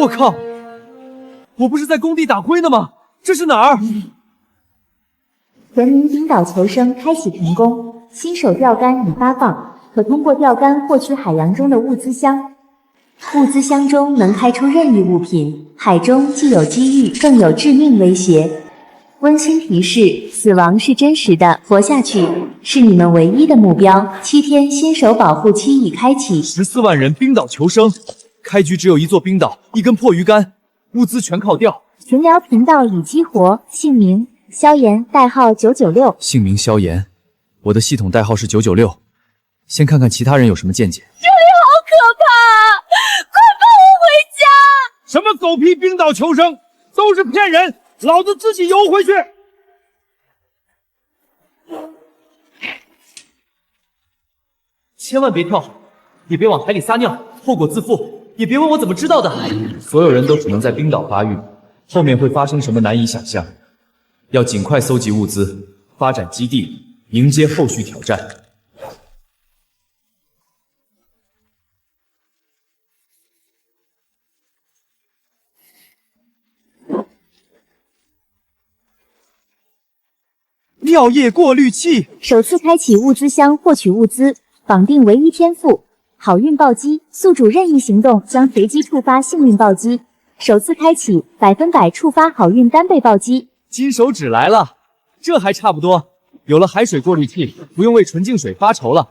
我靠！我不是在工地打龟呢吗？这是哪儿？全民冰岛求生开启成功，新手钓竿已发放，可通过钓竿获取海洋中的物资箱。物资箱中能开出任意物品，海中既有机遇，更有致命威胁。温馨提示：死亡是真实的，活下去是你们唯一的目标。7天新手保护期已开启。14万人冰岛求生，开局只有一座冰岛，一根破鱼竿，物资全靠钓。群聊频道已激活，姓名萧炎，代号996。姓名萧炎，我的系统代号是996。先看看其他人有什么见解。这里好可怕，快放我回家！什么狗屁冰岛求生，都是骗人！老子自己游回去。千万别跳，也别往海里撒尿，后果自负。也别问我怎么知道的。所有人都只能在冰岛发育，后面会发生什么难以想象。要尽快搜集物资，发展基地，迎接后续挑战。尿液过滤器，首次开启物资箱获取物资，绑定唯一天赋，好运暴击，宿主任意行动将随机触发幸运暴击。首次开启100%触发好运单倍暴击。金手指来了，这还差不多。有了海水过滤器，不用为纯净水发愁了。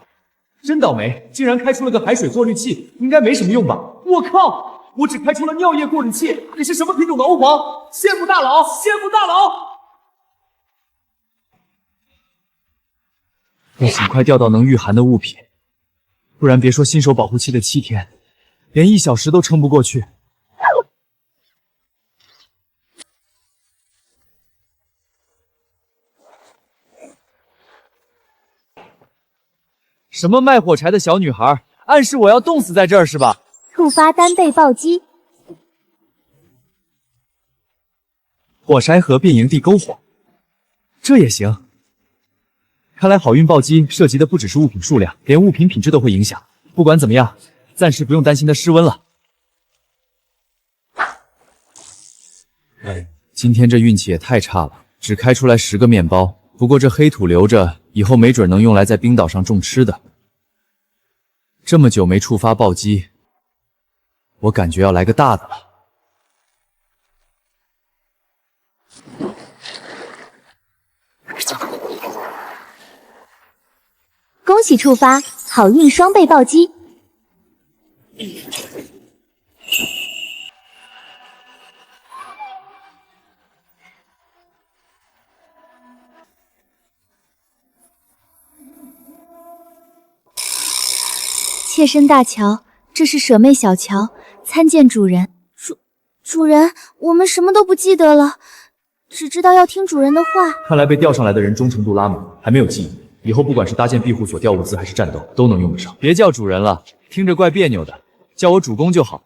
真倒霉，竟然开出了个海水过滤器，应该没什么用吧？我靠，我只开出了尿液过滤器，你是什么品种的欧皇？羡慕大佬，羡慕大佬！要尽快钓到能御寒的物品，不然别说新手保护期的7天，连1小时都撑不过去。什么卖火柴的小女孩，暗示我要冻死在这儿是吧？触发单倍暴击。火柴盒变营地篝火，这也行。看来好运暴击涉及的不只是物品数量，连物品品质都会影响。不管怎么样，暂时不用担心它失温了。今天这运气也太差了，只开出来10个面包。不过这黑土留着，以后没准能用来在冰岛上种吃的。这么久没触发暴击，我感觉要来个大的了。恭喜触发好运双倍暴击。妾身大乔，这是舍妹小乔，参见主人。主人，我们什么都不记得了，只知道要听主人的话。看来被钓上来的人忠诚度拉满，还没有记忆。以后不管是搭建庇护所、钓物资还是战斗，都能用得上。别叫主人了，听着怪别扭的，叫我主公就好。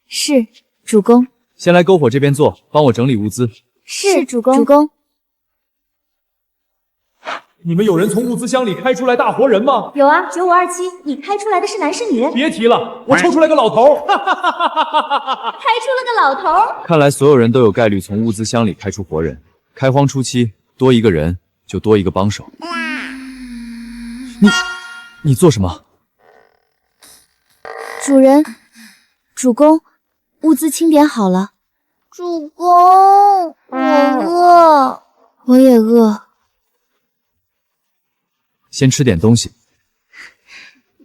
是，主公。先来篝火这边坐，帮我整理物资。是，主公。主公。你们有人从物资箱里开出来大活人吗？有啊，9527，你开出来的是男是女？别提了，我抽出来个老头。开出了个老头。看来所有人都有概率从物资箱里开出活人。开荒初期，多一个人就多一个帮手。你做什么？主人，主公，物资清点好了。主公，我饿。我也饿。先吃点东西。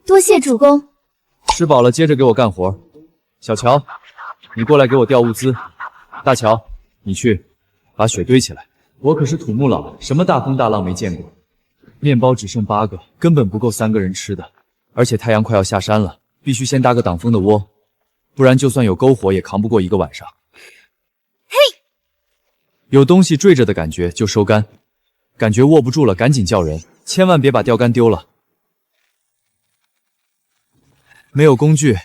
多谢主公。吃饱了接着给我干活。小乔，你过来给我调物资。大乔，你去把雪堆起来。我可是土木佬，什么大风大浪没见过。面包只剩8个，根本不够3个人吃的。而且太阳快要下山了，必须先搭个挡风的窝，不然就算有篝火也扛不过1个晚上。嘿，有东西坠着的感觉就收竿，感觉握不住了赶紧叫人，千万别把钓竿丢了。没有工具，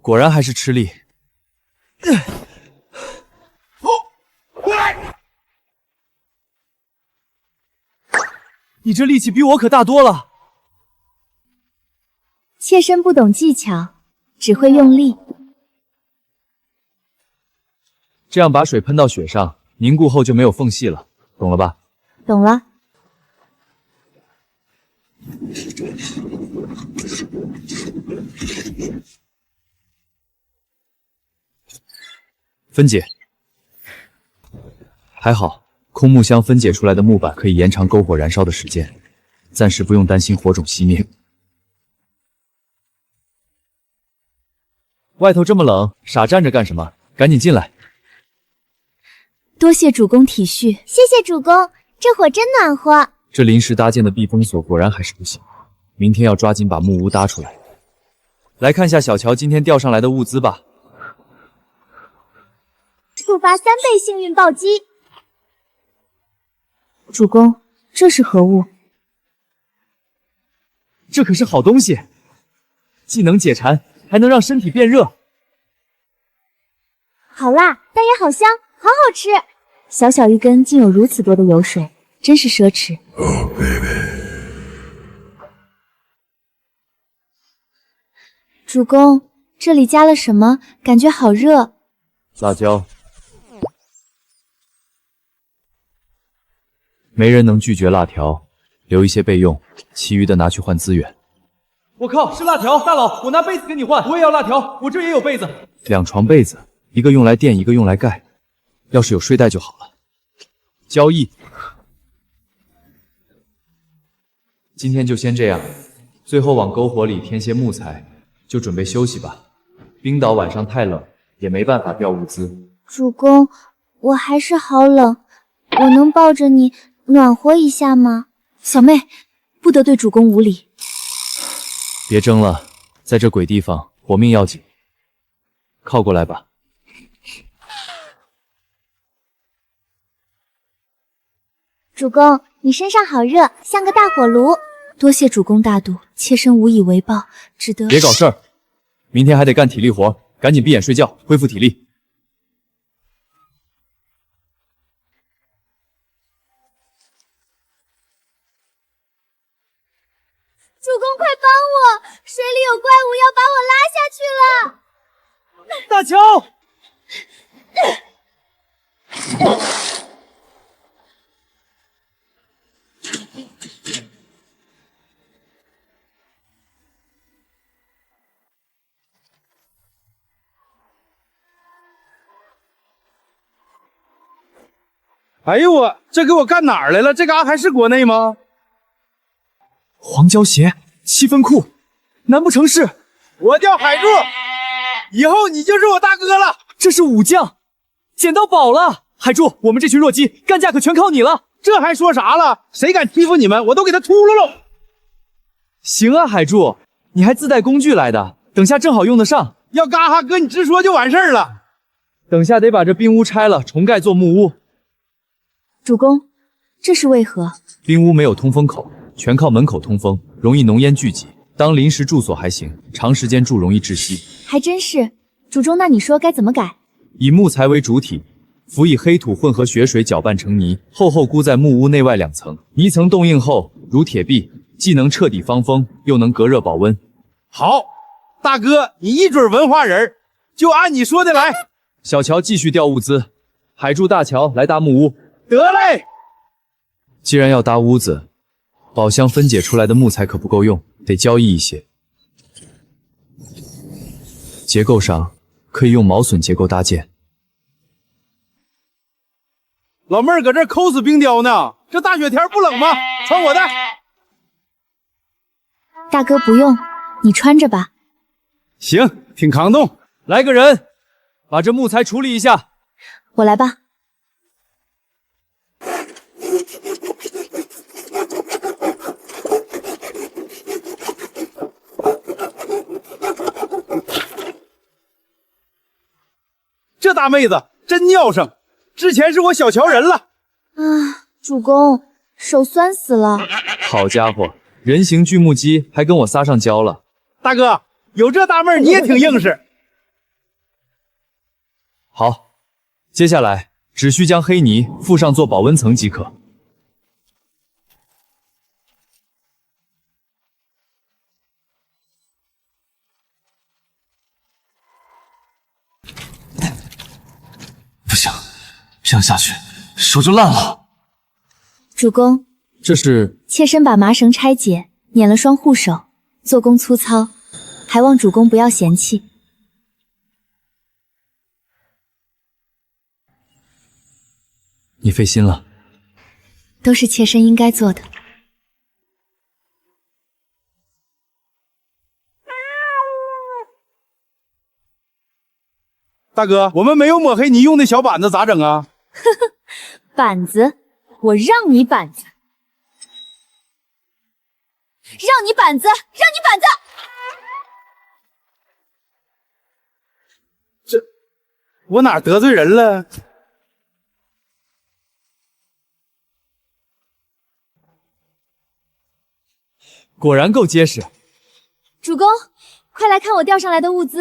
果然还是吃力。你这力气比我可大多了。妾身不懂技巧，只会用力。这样把水喷到雪上，凝固后就没有缝隙了，懂了吧？懂了。分解，还好，空木箱分解出来的木板可以延长篝火燃烧的时间，暂时不用担心火种熄灭。外头这么冷，傻站着干什么？赶紧进来！多谢主公体恤。谢谢主公，这火真暖和。这临时搭建的避风所果然还是不行，明天要抓紧把木屋搭出来。来看下小乔今天调上来的物资吧。触发3倍幸运暴击。主公，这是何物？这可是好东西，既能解馋，还能让身体变热。好辣，但也好香，好好吃。小小一根竟有如此多的油水，真是奢侈。主公，这里加了什么？感觉好热。辣椒。没人能拒绝辣条，留一些备用，其余的拿去换资源。我靠，是辣条！大佬，我拿被子跟你换，我也要辣条，我这也有被子。2床被子，一个用来垫，一个用来盖。要是有睡袋就好了。交易。今天就先这样，最后往篝火里添些木材，就准备休息吧。冰岛晚上太冷，也没办法调物资。主公，我还是好冷，我能抱着你暖和一下吗？小妹，不得对主公无礼。别争了，在这鬼地方，活命要紧。靠过来吧。主公，你身上好热，像个大火炉。多谢主公大度，妾身无以为报，只得……别搞事儿，明天还得干体力活，赶紧闭眼睡觉，恢复体力。主公，快帮我！水里有怪物要把我拉下去了！大乔！哎呦我，这给我干哪儿来了？这嘎还是国内吗？黄胶鞋、7分裤，难不成是？我叫海柱，以后你就是我大哥了。这是武将，捡到宝了！海柱，我们这群弱鸡干架可全靠你了。这还说啥了？谁敢欺负你们，我都给他秃噜喽！行啊，海柱，你还自带工具来的，等下正好用得上。要嘎哈哥你直说就完事儿了。等下得把这冰屋拆了，重盖做木屋。主公，这是为何？冰屋没有通风口，全靠门口通风，容易浓烟聚集。当临时住所还行，长时间住容易窒息。还真是。主公，那你说该怎么改？以木材为主体，辅以黑土混合雪水搅拌成泥，厚厚箍在木屋内外2层。泥层冻硬后如铁壁，既能彻底防风，又能隔热保温。好，大哥，你一准文化人，就按你说的来。小乔继续调物资，海柱、大乔来搭木屋。得嘞。既然要搭屋子，宝箱分解出来的木材可不够用，得交易一些。结构上可以用毛笋结构搭建。老妹儿搁这抠死冰雕呢，这大雪天不冷吗？穿我的。大哥不用，你穿着吧。行，挺抗冻。来个人，把这木材处理一下。我来吧。这大妹子真尿性，之前是我小乔人了。啊，主公，手酸死了。好家伙，人形锯木机还跟我撒上娇了。大哥，有这大妹儿你也挺硬实。好，接下来只需将黑泥附上做保温层即可。不行，这样下去手就烂了。主公，这是妾身把麻绳拆解，捻了双护手，做工粗糙，还望主公不要嫌弃。你费心了，都是妾身应该做的。大哥，我们没有抹黑你用的小板子，咋整啊？板子，我让你板子，让你板子，让你板子！我哪得罪人了？果然够结实。主公，快来看我钓上来的物资。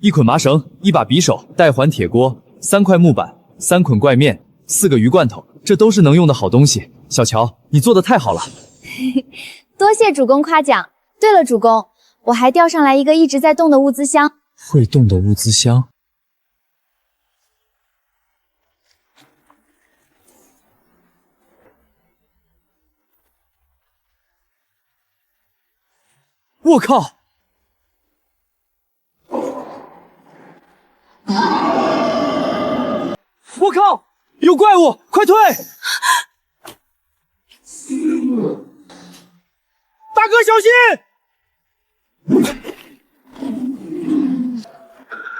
一捆麻绳，一把匕首，带环铁锅，3块木板，3捆怪面，4个鱼罐头，这都是能用的好东西。小乔，你做的太好了。多谢主公夸奖。对了，主公，我还钓上来一个一直在动的物资箱。会动的物资箱。我靠！我靠！有怪物，快退！大哥小心！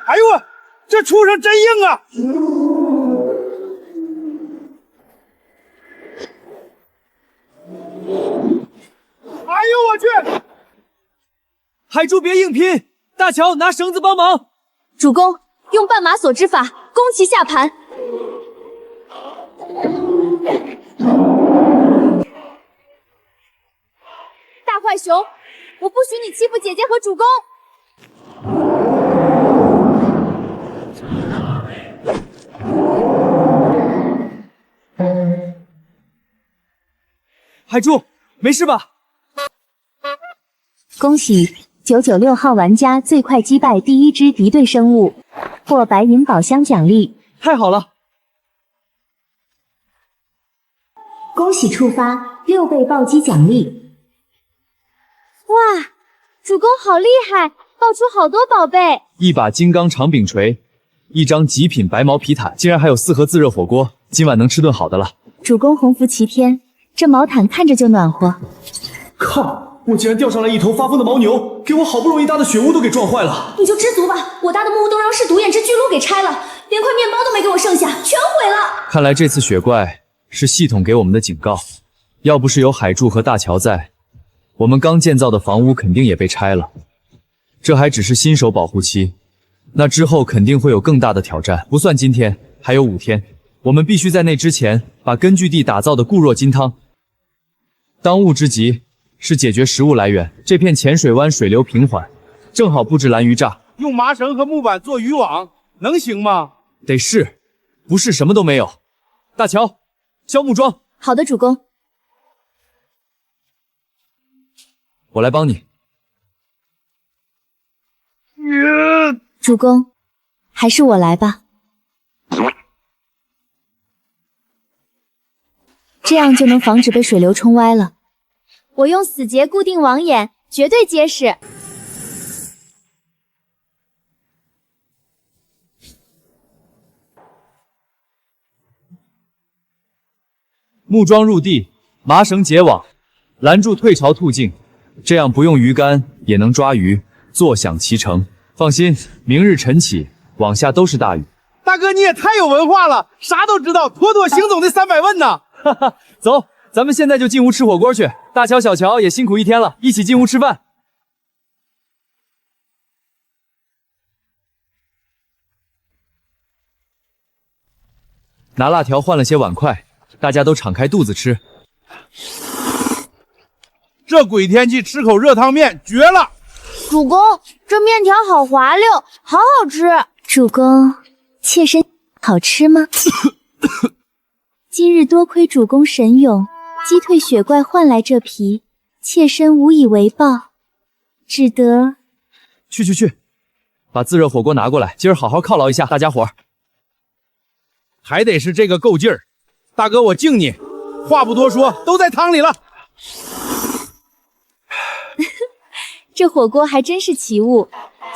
哎呦我，这畜生真硬啊！哎呦我去！海珠别硬拼，大乔拿绳子帮忙。主公，用绊马索之法攻其下盘。大坏熊，我不许你欺负姐姐和主公！海珠，没事吧？恭喜996号玩家最快击败第1只敌对生物，获白银宝箱奖励。太好了！恭喜触发6倍暴击奖励！哇，主公好厉害，爆出好多宝贝！一把金刚长柄锤，一张极品白毛皮毯，竟然还有4盒自热火锅，今晚能吃顿好的了。主公鸿福齐天，这毛毯看着就暖和。靠！我竟然钓上来一头发疯的牦牛，给我好不容易搭的雪屋都给撞坏了。你就知足吧，我搭的木屋都让嗜毒眼之巨鹿给拆了，连块面包都没给我剩下，全毁了。看来这次雪怪是系统给我们的警告，要不是有海柱和大乔在，我们刚建造的房屋肯定也被拆了。这还只是新手保护期，那之后肯定会有更大的挑战，不算今天，还有5天，我们必须在那之前把根据地打造的固若金汤。当务之急是解决食物来源。这片浅水湾水流平缓，正好布置蓝鱼栅。用麻绳和木板做渔网，能行吗？得是，不是什么都没有。大乔，削木桩。好的，主公。我来帮你。主公，还是我来吧。这样就能防止被水流冲歪了。我用死结固定网眼，绝对结实。木桩入地，麻绳结网，拦住退潮途径，这样不用鱼竿也能抓鱼，坐享其成。放心，明日晨起，网下都是大鱼。大哥，你也太有文化了，啥都知道，妥妥行走的300问呢！哈哈，走，咱们现在就进屋吃火锅去。大乔、小乔也辛苦一天了，一起进屋吃饭。拿辣条换了些碗筷，大家都敞开肚子吃。这鬼天气吃口热汤面绝了！主公，这面条好滑溜，好好吃。主公，妾身好吃吗？今日多亏主公神勇，击退雪怪换来这皮，妾身无以为报，只得……去，把自热火锅拿过来，今儿好好犒劳一下大家伙儿。还得是这个够劲儿。大哥，我敬你。话不多说，都在汤里了。这火锅还真是奇物，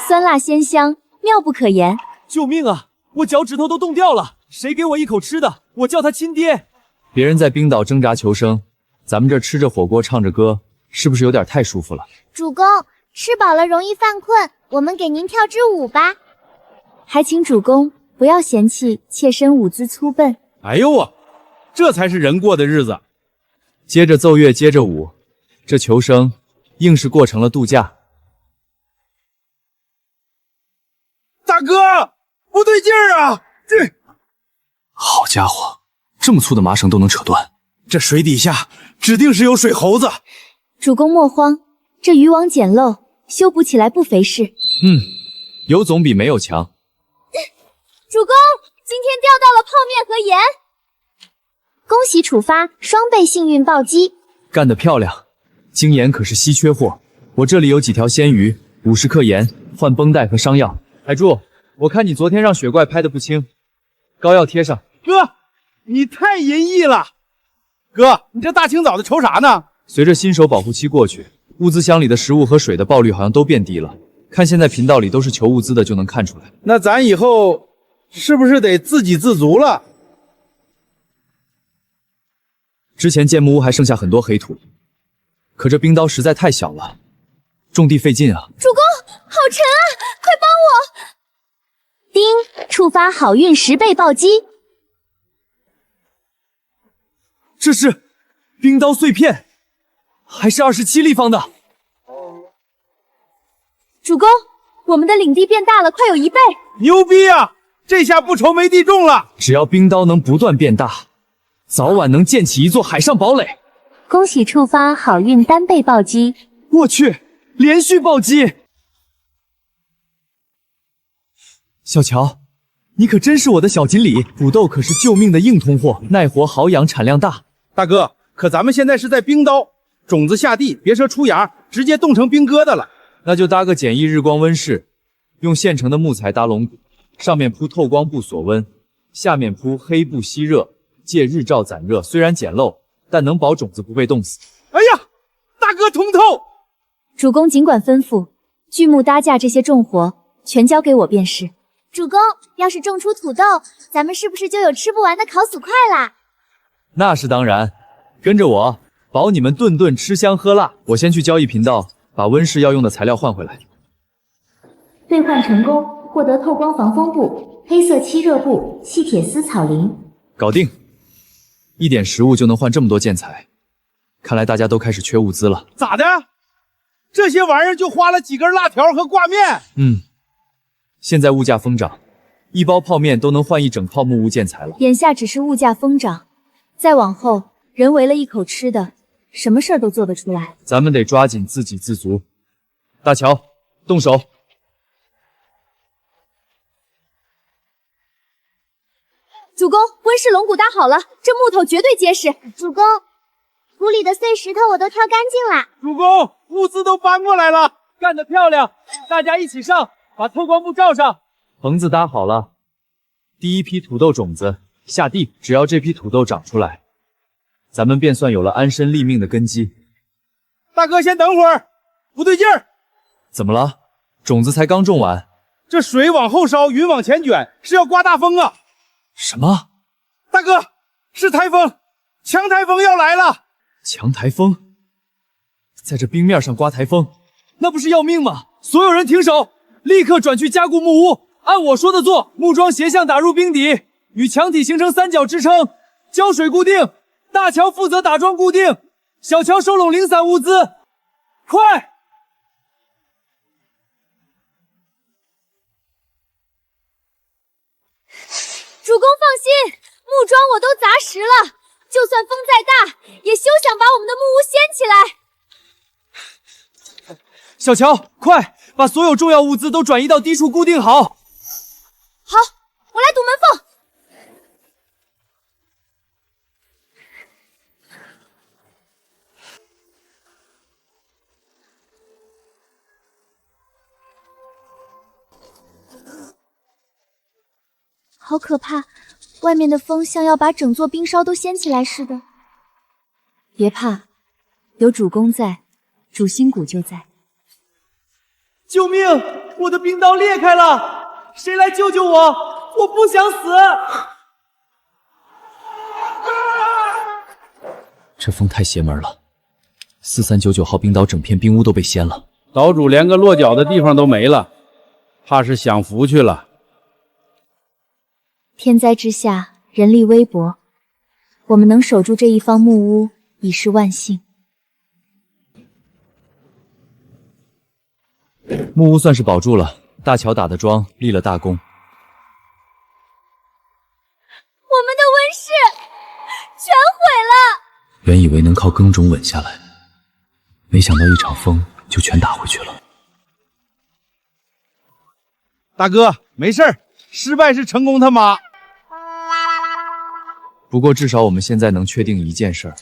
酸辣鲜香，妙不可言。救命啊！我脚趾头都冻掉了，谁给我一口吃的？我叫他亲爹。别人在冰岛挣扎求生，咱们这吃着火锅唱着歌，是不是有点太舒服了？主公，吃饱了容易犯困，我们给您跳支舞吧。还请主公不要嫌弃妾身舞姿粗笨。哎呦我，这才是人过的日子。接着奏乐，接着舞，这求生硬是过成了度假。大哥，不对劲儿啊！好家伙，这么粗的麻绳都能扯断，这水底下指定是有水猴子。主公莫慌，这渔网简陋，修补起来不费事。有总比没有强。主公，今天钓到了泡面和盐，恭喜处发双倍幸运暴击。干得漂亮，精盐可是稀缺货，我这里有几条鲜鱼，50克盐换绷带和伤药。海柱，我看你昨天让雪怪拍的不轻，膏药贴上。哥，你太淫逸了。哥，你这大清早的愁啥呢？随着新手保护期过去，物资箱里的食物和水的爆率好像都变低了。看现在频道里都是求物资的，就能看出来。那咱以后是不是得自给自足了？之前建木屋还剩下很多黑土，可这冰刀实在太小了，种地费劲啊。主公，好沉啊，快帮我！叮，触发好运10倍暴击。这是冰刀碎片，还是27立方的。主公，我们的领地变大了，快有1倍。牛逼啊！这下不愁没地种了。只要冰刀能不断变大，早晚能建起一座海上堡垒。恭喜触发好运单倍暴击。我去，连续暴击！小乔，你可真是我的小锦鲤，土豆可是救命的硬通货，耐活好养，产量大。大哥，可咱们现在是在冰刀，种子下地，别说出芽，直接冻成冰疙瘩了。那就搭个简易日光温室，用现成的木材搭龙骨，上面铺透光布锁温，下面铺黑布吸热，借日照攒热。虽然简陋，但能保种子不被冻死。哎呀，大哥通透！主公尽管吩咐，锯木搭架这些重活全交给我便是。主公，要是种出土豆，咱们是不是就有吃不完的烤薯块啦？那是当然，跟着我，保你们顿顿吃香喝辣。我先去交易频道，把温室要用的材料换回来。兑换成功，获得透光防风布、黑色漆热布、细铁丝草林。搞定，一点食物就能换这么多建材，看来大家都开始缺物资了。咋的？这些玩意儿就花了几根辣条和挂面。现在物价疯涨，一包泡面都能换一整套木屋建材了。眼下只是物价疯涨，再往后人为了一口吃的，什么事儿都做得出来。咱们得抓紧自给自足。大乔，动手！主公，温室龙骨搭好了，这木头绝对结实。主公，土里的碎石头我都挑干净了。主公，物资都搬过来了，干得漂亮！大家一起上，把透光布罩上。棚子搭好了，第一批土豆种子下地。只要这批土豆长出来，咱们便算有了安身立命的根基。大哥先等会儿，不对劲儿。怎么了？种子才刚种完。这水往后烧，云往前卷，是要刮大风啊！什么？大哥，是台风，强台风要来了！强台风？在这冰面上刮台风，那不是要命吗？所有人停手，立刻转去加固木屋，按我说的做。木桩斜向打入冰底，与墙体形成三角支撑，浇水固定。大乔负责打桩固定，小乔收拢零散物资。快！主公放心，木桩我都砸实了，就算风再大，也休想把我们的木屋掀起来。小乔，快把所有重要物资都转移到低处固定好。好，我来堵门缝。好可怕！外面的风像要把整座冰烧都掀起来似的。别怕，有主公在，主心骨就在。救命！我的冰刀裂开了，谁来救救我？我不想死。这风太邪门了，4399号冰岛整片冰屋都被掀了，岛主连个落脚的地方都没了，怕是享福去了。天灾之下，人力微薄，我们能守住这一方木屋，已是万幸。木屋算是保住了，大乔打的桩，立了大功。我们的温室全毁了。原以为能靠耕种稳下来，没想到一场风就全打回去了。大哥，没事儿，失败是成功他妈。不过至少我们现在能确定一件事儿，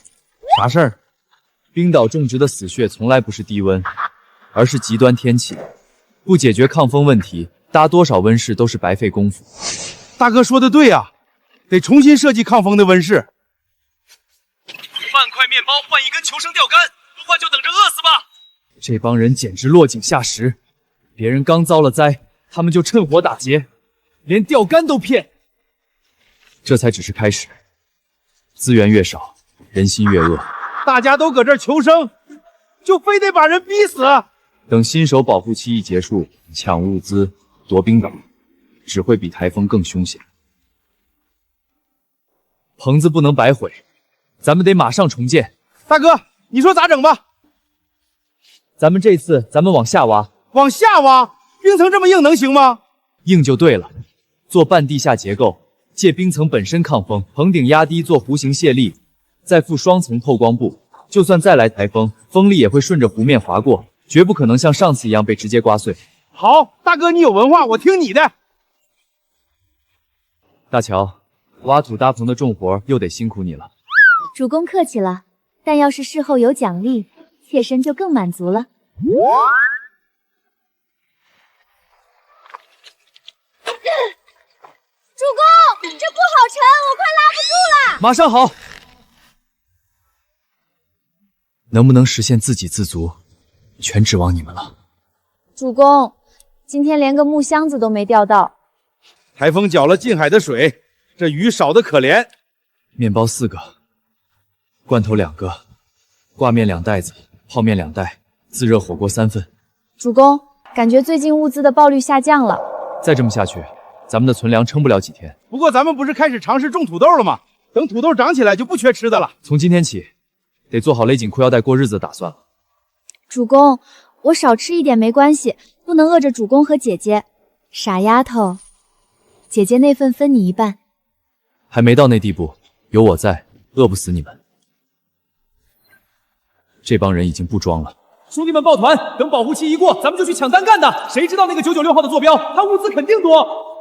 啥事儿？冰岛种植的死穴从来不是低温，而是极端天气。不解决抗风问题，搭多少温室都是白费功夫。大哥说的对呀，得重新设计抗风的温室。半块面包换一根求生钓竿，不怕就等着饿死吧！这帮人简直落井下石，别人刚遭了灾，他们就趁火打劫，连钓竿都骗。这才只是开始，资源越少，人心越恶。大家都搁这儿求生，就非得把人逼死。等新手保护期一结束，抢物资、夺冰岛，只会比台风更凶险。棚子不能白毁，咱们得马上重建。大哥，你说咋整吧？咱们往下挖，往下挖，冰层这么硬能行吗？硬就对了。做半地下结构，借冰层本身抗风，棚顶压低做弧形卸力，再附双层透光布，就算再来台风，风力也会顺着湖面划过，绝不可能像上次一样被直接刮碎。好，大哥你有文化，我听你的。大乔，挖土搭棚的重活又得辛苦你了。主公客气了，但要是事后有奖励，妾身就更满足了。主公，这不好沉，我快拉不住了。马上好。能不能实现自给自足，全指望你们了。主公，今天连个木箱子都没钓到。台风搅了近海的水，这鱼少得可怜。面包4个，罐头2个，挂面2袋子，泡面2袋，自热火锅3份。主公，感觉最近物资的报率下降了。再这么下去，咱们的存粮撑不了几天。不过咱们不是开始尝试种土豆了吗？等土豆长起来就不缺吃的了。从今天起，得做好勒紧裤腰带过日子的打算了。主公，我少吃一点没关系，不能饿着主公和姐姐。傻丫头，姐姐那份分你一半。还没到那地步，有我在，饿不死你们。这帮人已经不装了。兄弟们抱团，等保护期一过，咱们就去抢单干的。谁知道那个996号的坐标，他物资肯定多。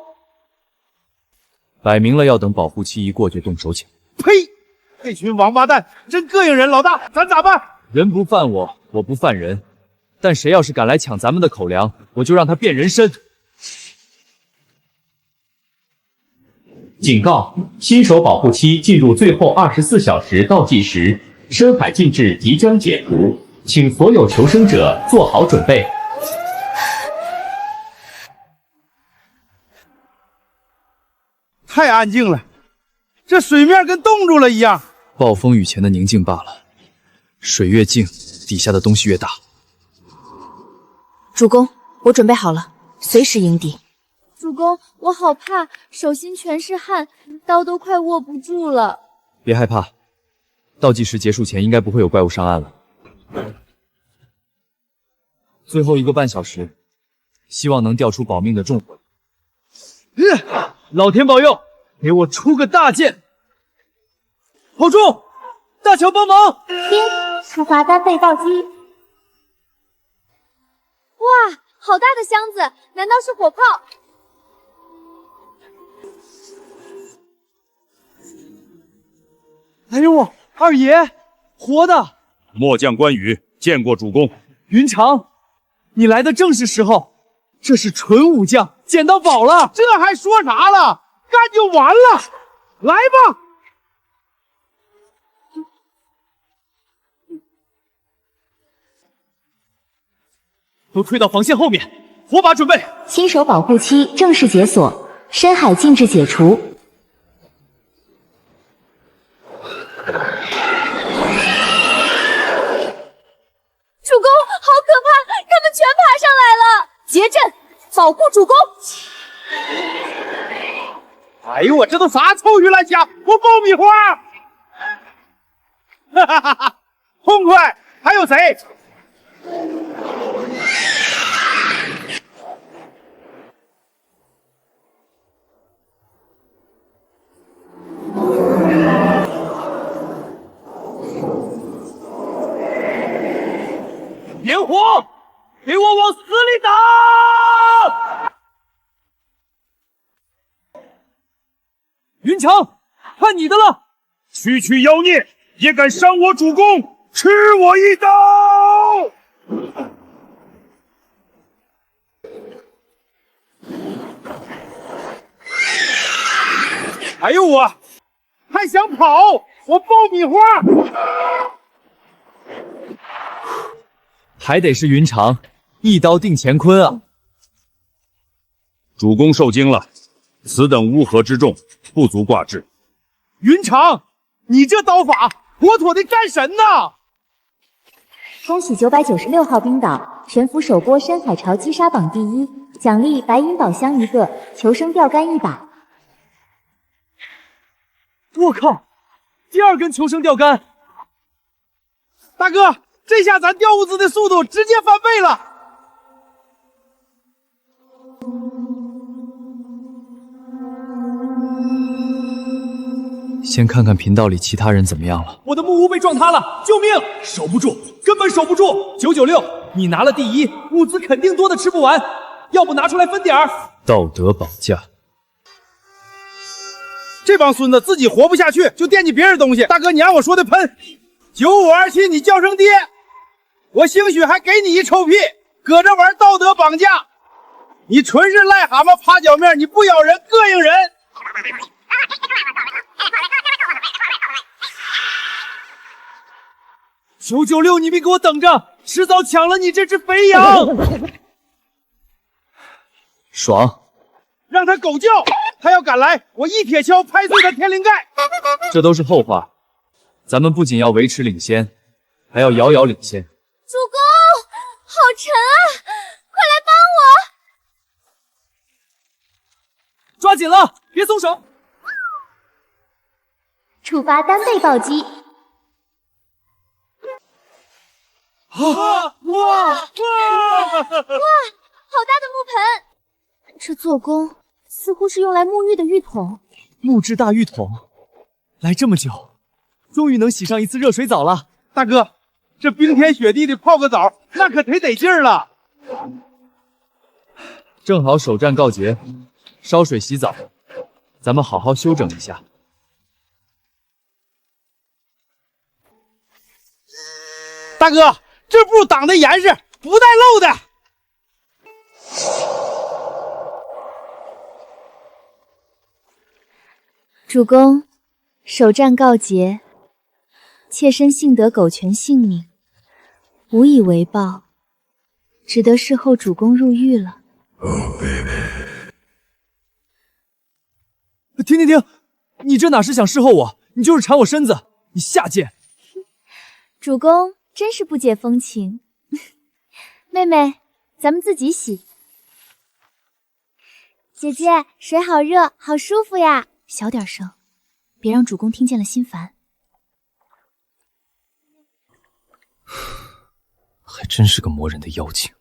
摆明了要等保护期一过就动手抢。呸！这群王八蛋真膈应人，老大，咱咋办？人不犯我，我不犯人。但谁要是敢来抢咱们的口粮，我就让他变人参。警告：新手保护期进入最后24小时倒计时，深海禁制即将解除，请所有求生者做好准备。太安静了，这水面跟冻住了一样。暴风雨前的宁静罢了，水越静，底下的东西越大。主公，我准备好了，随时迎敌。主公，我好怕，手心全是汗，刀都快握不住了。别害怕，倒计时结束前应该不会有怪物上岸了。最后1个半小时，希望能钓出保命的重活。老天保佑，给我出个大件！好重！大乔帮忙！出发单被到机。哇，好大的箱子，难道是火炮？哎呦，二爷，活的！末将关羽见过主公。云长，你来的正是时候，这是纯武将，捡到宝了！这还说啥了？干就完了！来吧！都退到防线后面，火把准备。新手保护期正式解锁，深海禁制解除。主公，好可怕！他们全爬上来了！结阵，保护主公！哎呦，我这都啥臭鱼烂虾！我爆米花！哈哈哈哈，痛快！还有谁？点火，给我往死里打！云长，看你的了！区区妖孽也敢伤我主公，吃我一刀！哎呦我，还想跑？我爆米花！还得是云长，一刀定乾坤啊！主公受惊了，此等乌合之众，不足挂齿。云长，你这刀法妥妥的战神呐！恭喜996号冰岛全服首播深海潮击杀榜第1，奖励白银宝箱1个，求生钓竿1把。我靠，第2根求生钓竿！大哥，这下咱钓物资的速度直接翻倍了！先看看频道里其他人怎么样了。我的木屋被撞塌了，救命！守不住，根本守不住。996，你拿了第1，物资肯定多的吃不完，要不拿出来分点儿？道德绑架。这帮孙子自己活不下去，就惦记别人东西。大哥，你按我说的喷，9527你叫声爹，我兴许还给你一臭屁。搁这玩道德绑架，你纯是癞蛤蟆趴脚面，你不咬人膈应人。996，你别给我等着，迟早抢了你这只肥羊！爽！让他狗叫，他要敢来，我一铁锹拍碎他天灵盖。这都是后话，咱们不仅要维持领先，还要遥遥领先。主公，好沉啊！快来帮我！抓紧了，别松手！触发单倍暴击。哇，好大的木盆！这做工似乎是用来沐浴的浴桶。木质大浴桶，来这么久，终于能洗上一次热水澡了。大哥，这冰天雪地的泡个澡，那可忒劲儿了。正好首战告捷，烧水洗澡，咱们好好休整一下。大哥，这布挡的严实，不带漏的。主公，首战告捷，妾身幸得狗全性命，无以为报，只得侍候主公入狱了。停！你这哪是想侍候我，你就是缠我身子，你下贱！主公真是不解风情。妹妹，咱们自己洗。姐姐，水好热，好舒服呀！小点声，别让主公听见了心烦。还真是个磨人的妖精。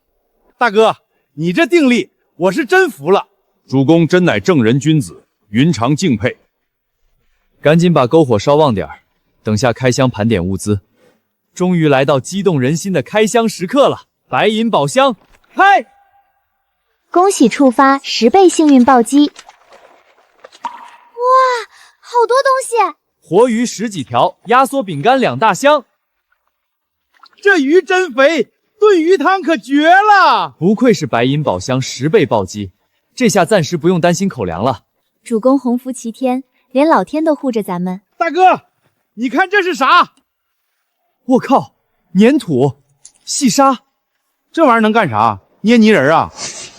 大哥，你这定力，我是真服了。主公真乃正人君子，云长敬佩。赶紧把篝火烧旺点儿，等下开箱盘点物资。终于来到激动人心的开箱时刻了！白银宝箱开！恭喜触发10倍幸运暴击！哇，好多东西！活鱼10几条，压缩饼干2大箱。这鱼真肥，炖鱼汤可绝了！不愧是白银宝箱10倍暴击，这下暂时不用担心口粮了。主公洪福齐天，连老天都护着咱们。大哥，你看这是啥？我靠，粘土、细沙，这玩意儿能干啥？捏泥人啊？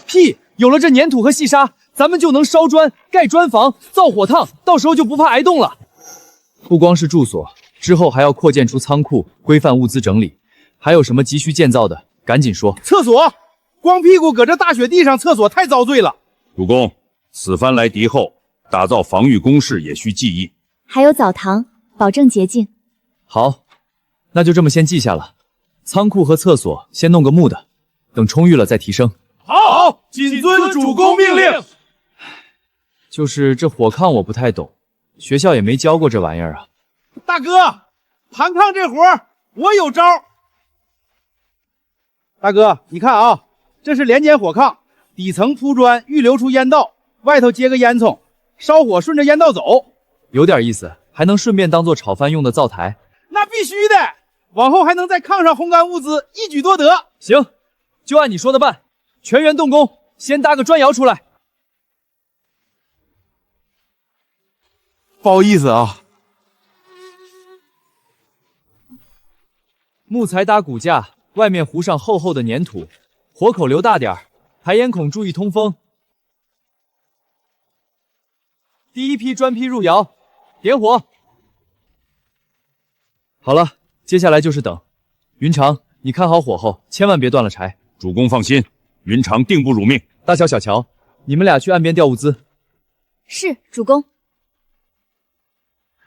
屁！有了这粘土和细沙，咱们就能烧砖、盖砖房、造火炕，到时候就不怕挨冻了。不光是住所，之后还要扩建出仓库，规范物资整理。还有什么急需建造的，赶紧说。厕所，光屁股搁这大雪地上，厕所太遭罪了。主公，此番来敌后，打造防御工事也需记忆。还有澡堂，保证洁净。好，那就这么先记下了。仓库和厕所先弄个木的，等充裕了再提升。好，谨遵主公命令。就是这火炕我不太懂，学校也没教过这玩意儿啊。大哥，盘炕这活我有招。大哥，你看啊，这是连间火炕，底层铺砖，预留出烟道，外头接个烟囱，烧火顺着烟道走，有点意思，还能顺便当做炒饭用的灶台。那必须的，往后还能在炕上烘干物资，一举多得。行，就按你说的办，全员动工，先搭个砖窑出来。不好意思啊。木材搭骨架，外面糊上厚厚的粘土，火口留大点儿，排烟孔注意通风。第一批砖坯入窑，点火。好了，接下来就是等。云长，你看好火候，千万别断了柴。主公放心，云长定不辱命。大乔、小乔，你们俩去岸边调物资。是，主公。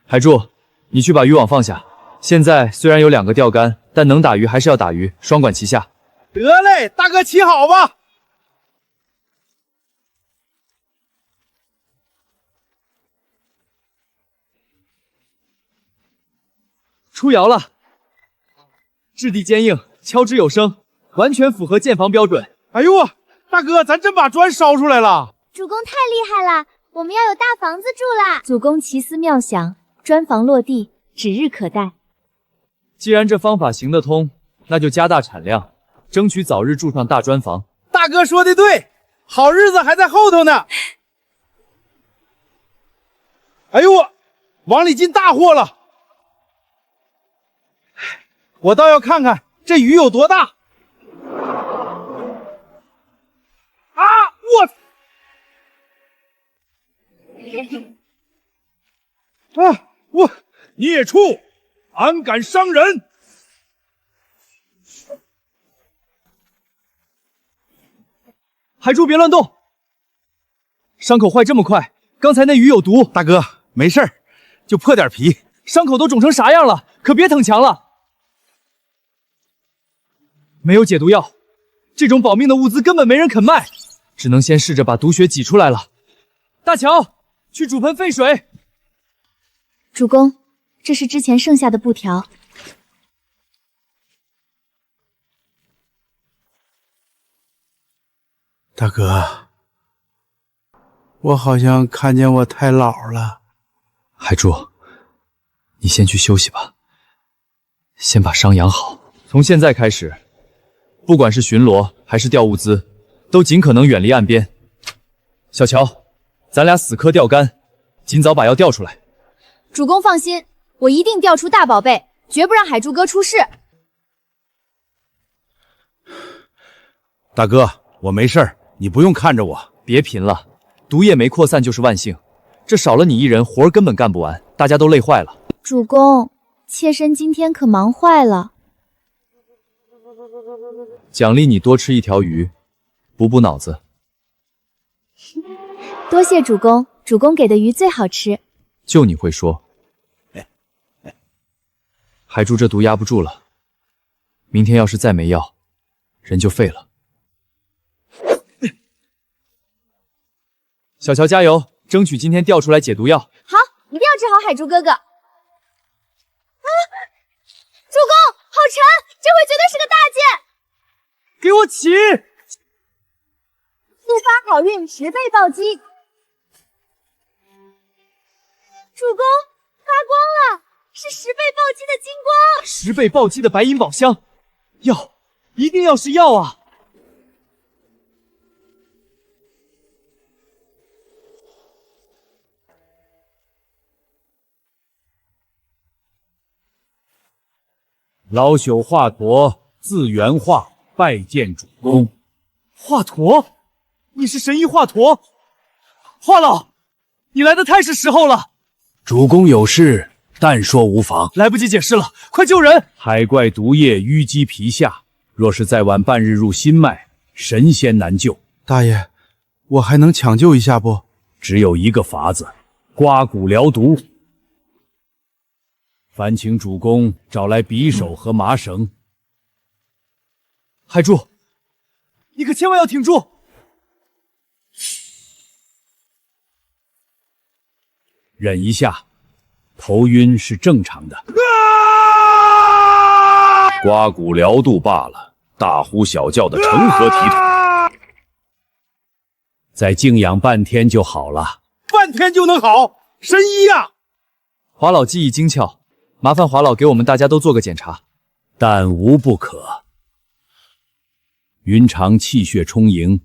海柱，你去把渔网放下。现在虽然有2个钓竿，但能打鱼还是要打鱼，双管齐下。得嘞，大哥起好吧。出窑了，质地坚硬，敲之有声，完全符合建房标准。哎呦我，大哥，咱真把砖烧出来了！主公太厉害了，我们要有大房子住啦！祖公奇思妙想，砖房落地，指日可待。既然这方法行得通，那就加大产量，争取早日住上大砖房。大哥说的对，好日子还在后头呢。哎呦我，往里进大货了！我倒要看看这鱼有多大。啊！我孽畜，胆敢伤人！海柱别乱动，伤口坏这么快，刚才那鱼有毒。大哥，没事儿，就破点皮，伤口都肿成啥样了，可别逞强了。没有解毒药，这种保命的物资根本没人肯卖，只能先试着把毒血挤出来了。大乔，去煮盆沸水。主公，这是之前剩下的布条。大哥，我好像看见我太老了。海柱，你先去休息吧，先把伤养好。从现在开始，不管是巡逻还是调物资，都尽可能远离岸边。小乔，咱俩死磕钓竿，尽早把药调出来。主公放心，我一定调出大宝贝，绝不让海柱哥出事。大哥，我没事儿，你不用看着我。别贫了，毒液没扩散就是万幸，这少了你一人，活儿根本干不完，大家都累坏了。主公，妾身今天可忙坏了。奖励你多吃1条鱼，补脑子。多谢主公，主公给的鱼最好吃。就你会说。海柱这毒压不住了，明天要是再没药，人就废了。小乔加油，争取今天调出来解毒药。好，一定要治好海柱哥哥。啊！主公，好沉，这回绝对是个大件。给我起！速发好运10倍暴击。主公，发光了，是10倍暴击的金光！10倍暴击的白银宝箱，药，一定要是药啊！老朽华佗，字元化，拜见主公。华佗，你是神医华佗？华老，你来的太是时候了。主公有事，但说无妨。来不及解释了，快救人！海怪毒液淤积皮下，若是再晚半日入心脉，神仙难救。大爷，我还能抢救一下不？只有一个法子，刮骨疗毒。烦请主公找来匕首和麻绳。海柱，你可千万要挺住！忍一下，头晕是正常的。刮骨疗肚罢了，大呼小叫的成何体统？再静养半天就好了。半天就能好？神医呀！华老技艺精巧，麻烦华老给我们大家都做个检查。但无不可。云长气血充盈，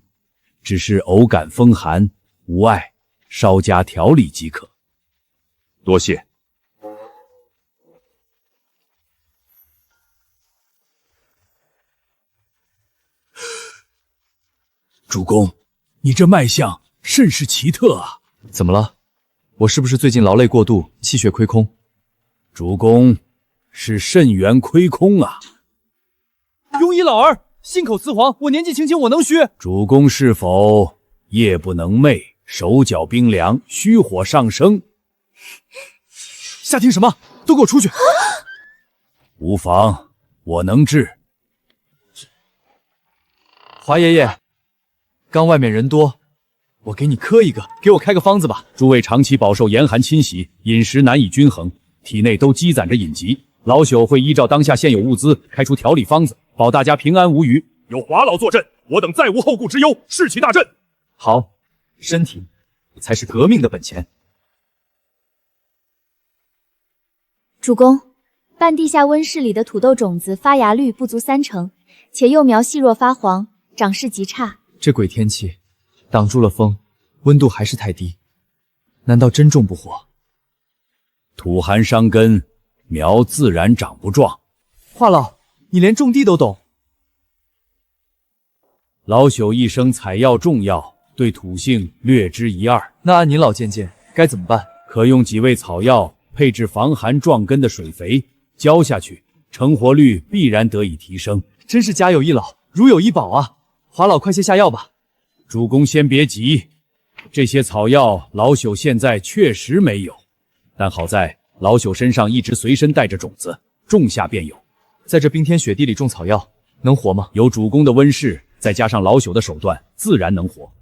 只是偶感风寒，无碍，稍加调理即可。多谢。主公，你这脉象甚是奇特啊！怎么了？我是不是最近劳累过度，气血亏空？主公是肾元亏空啊！庸医老儿，信口雌黄，我年纪轻轻，我能虚？主公是否夜不能寐，手脚冰凉，虚火上升？瞎听什么？都给我出去！无妨，我能治。华爷爷，刚外面人多，我给你磕一个，给我开个方子吧。诸位长期饱受严寒侵袭，饮食难以均衡，体内都积攒着隐疾，老朽会依照当下现有物资，开出调理方子，保大家平安无虞。有华老坐镇，我等再无后顾之忧，士气大振。好，身体才是革命的本钱。主公，半地下温室里的土豆种子发芽率不足30%，且幼苗细弱发黄，长势极差。这鬼天气，挡住了风，温度还是太低，难道真种不活？土寒伤根，苗自然长不壮。华老，你连种地都懂。老朽一生采药种药，对土性略知一二。那按您老见解，该怎么办？可用几味草药配制防寒壮根的水肥，浇下去，成活率必然得以提升。真是家有一老，如有一宝啊！华老，快些下药吧。主公先别急，这些草药老朽现在确实没有，但好在老朽身上一直随身带着种子，种下便有。在这冰天雪地里种草药，能活吗？有主公的温室，再加上老朽的手段，自然能活。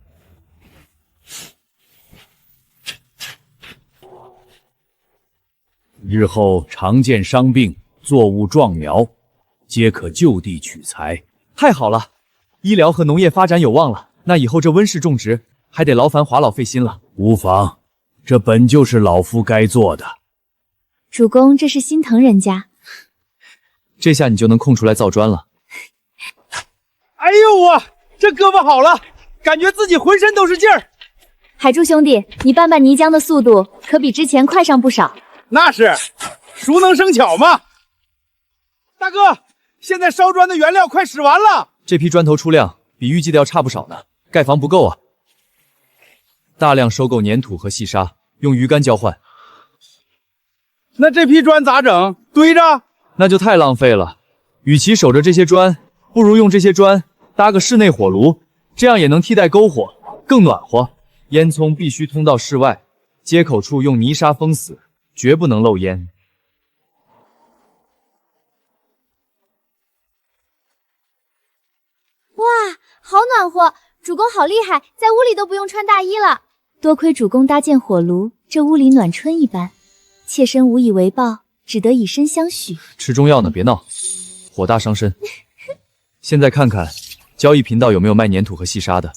日后常见伤病、作物壮苗，皆可就地取材。太好了，医疗和农业发展有望了。那以后这温室种植还得劳烦华老费心了。无妨，这本就是老夫该做的。主公这是心疼人家。这下你就能空出来造砖了。哎呦我，这胳膊好了，感觉自己浑身都是劲儿。海柱兄弟，你拌拌泥浆的速度可比之前快上不少。那是，熟能生巧嘛。大哥，现在烧砖的原料快使完了，这批砖头出量比预计的要差不少呢，盖房不够啊。大量收购粘土和细沙，用鱼竿交换。那这批砖咋整？堆着？那就太浪费了。与其守着这些砖，不如用这些砖搭个室内火炉，这样也能替代篝火，更暖和。烟囱必须通到室外，接口处用泥沙封死，绝不能漏烟。哇，好暖和！主公好厉害，在屋里都不用穿大衣了。多亏主公搭建火炉，这屋里暖春一般。妾身无以为报，只得以身相许。吃中药呢，别闹，火大伤身。现在看看交易频道有没有卖粘土和细沙的。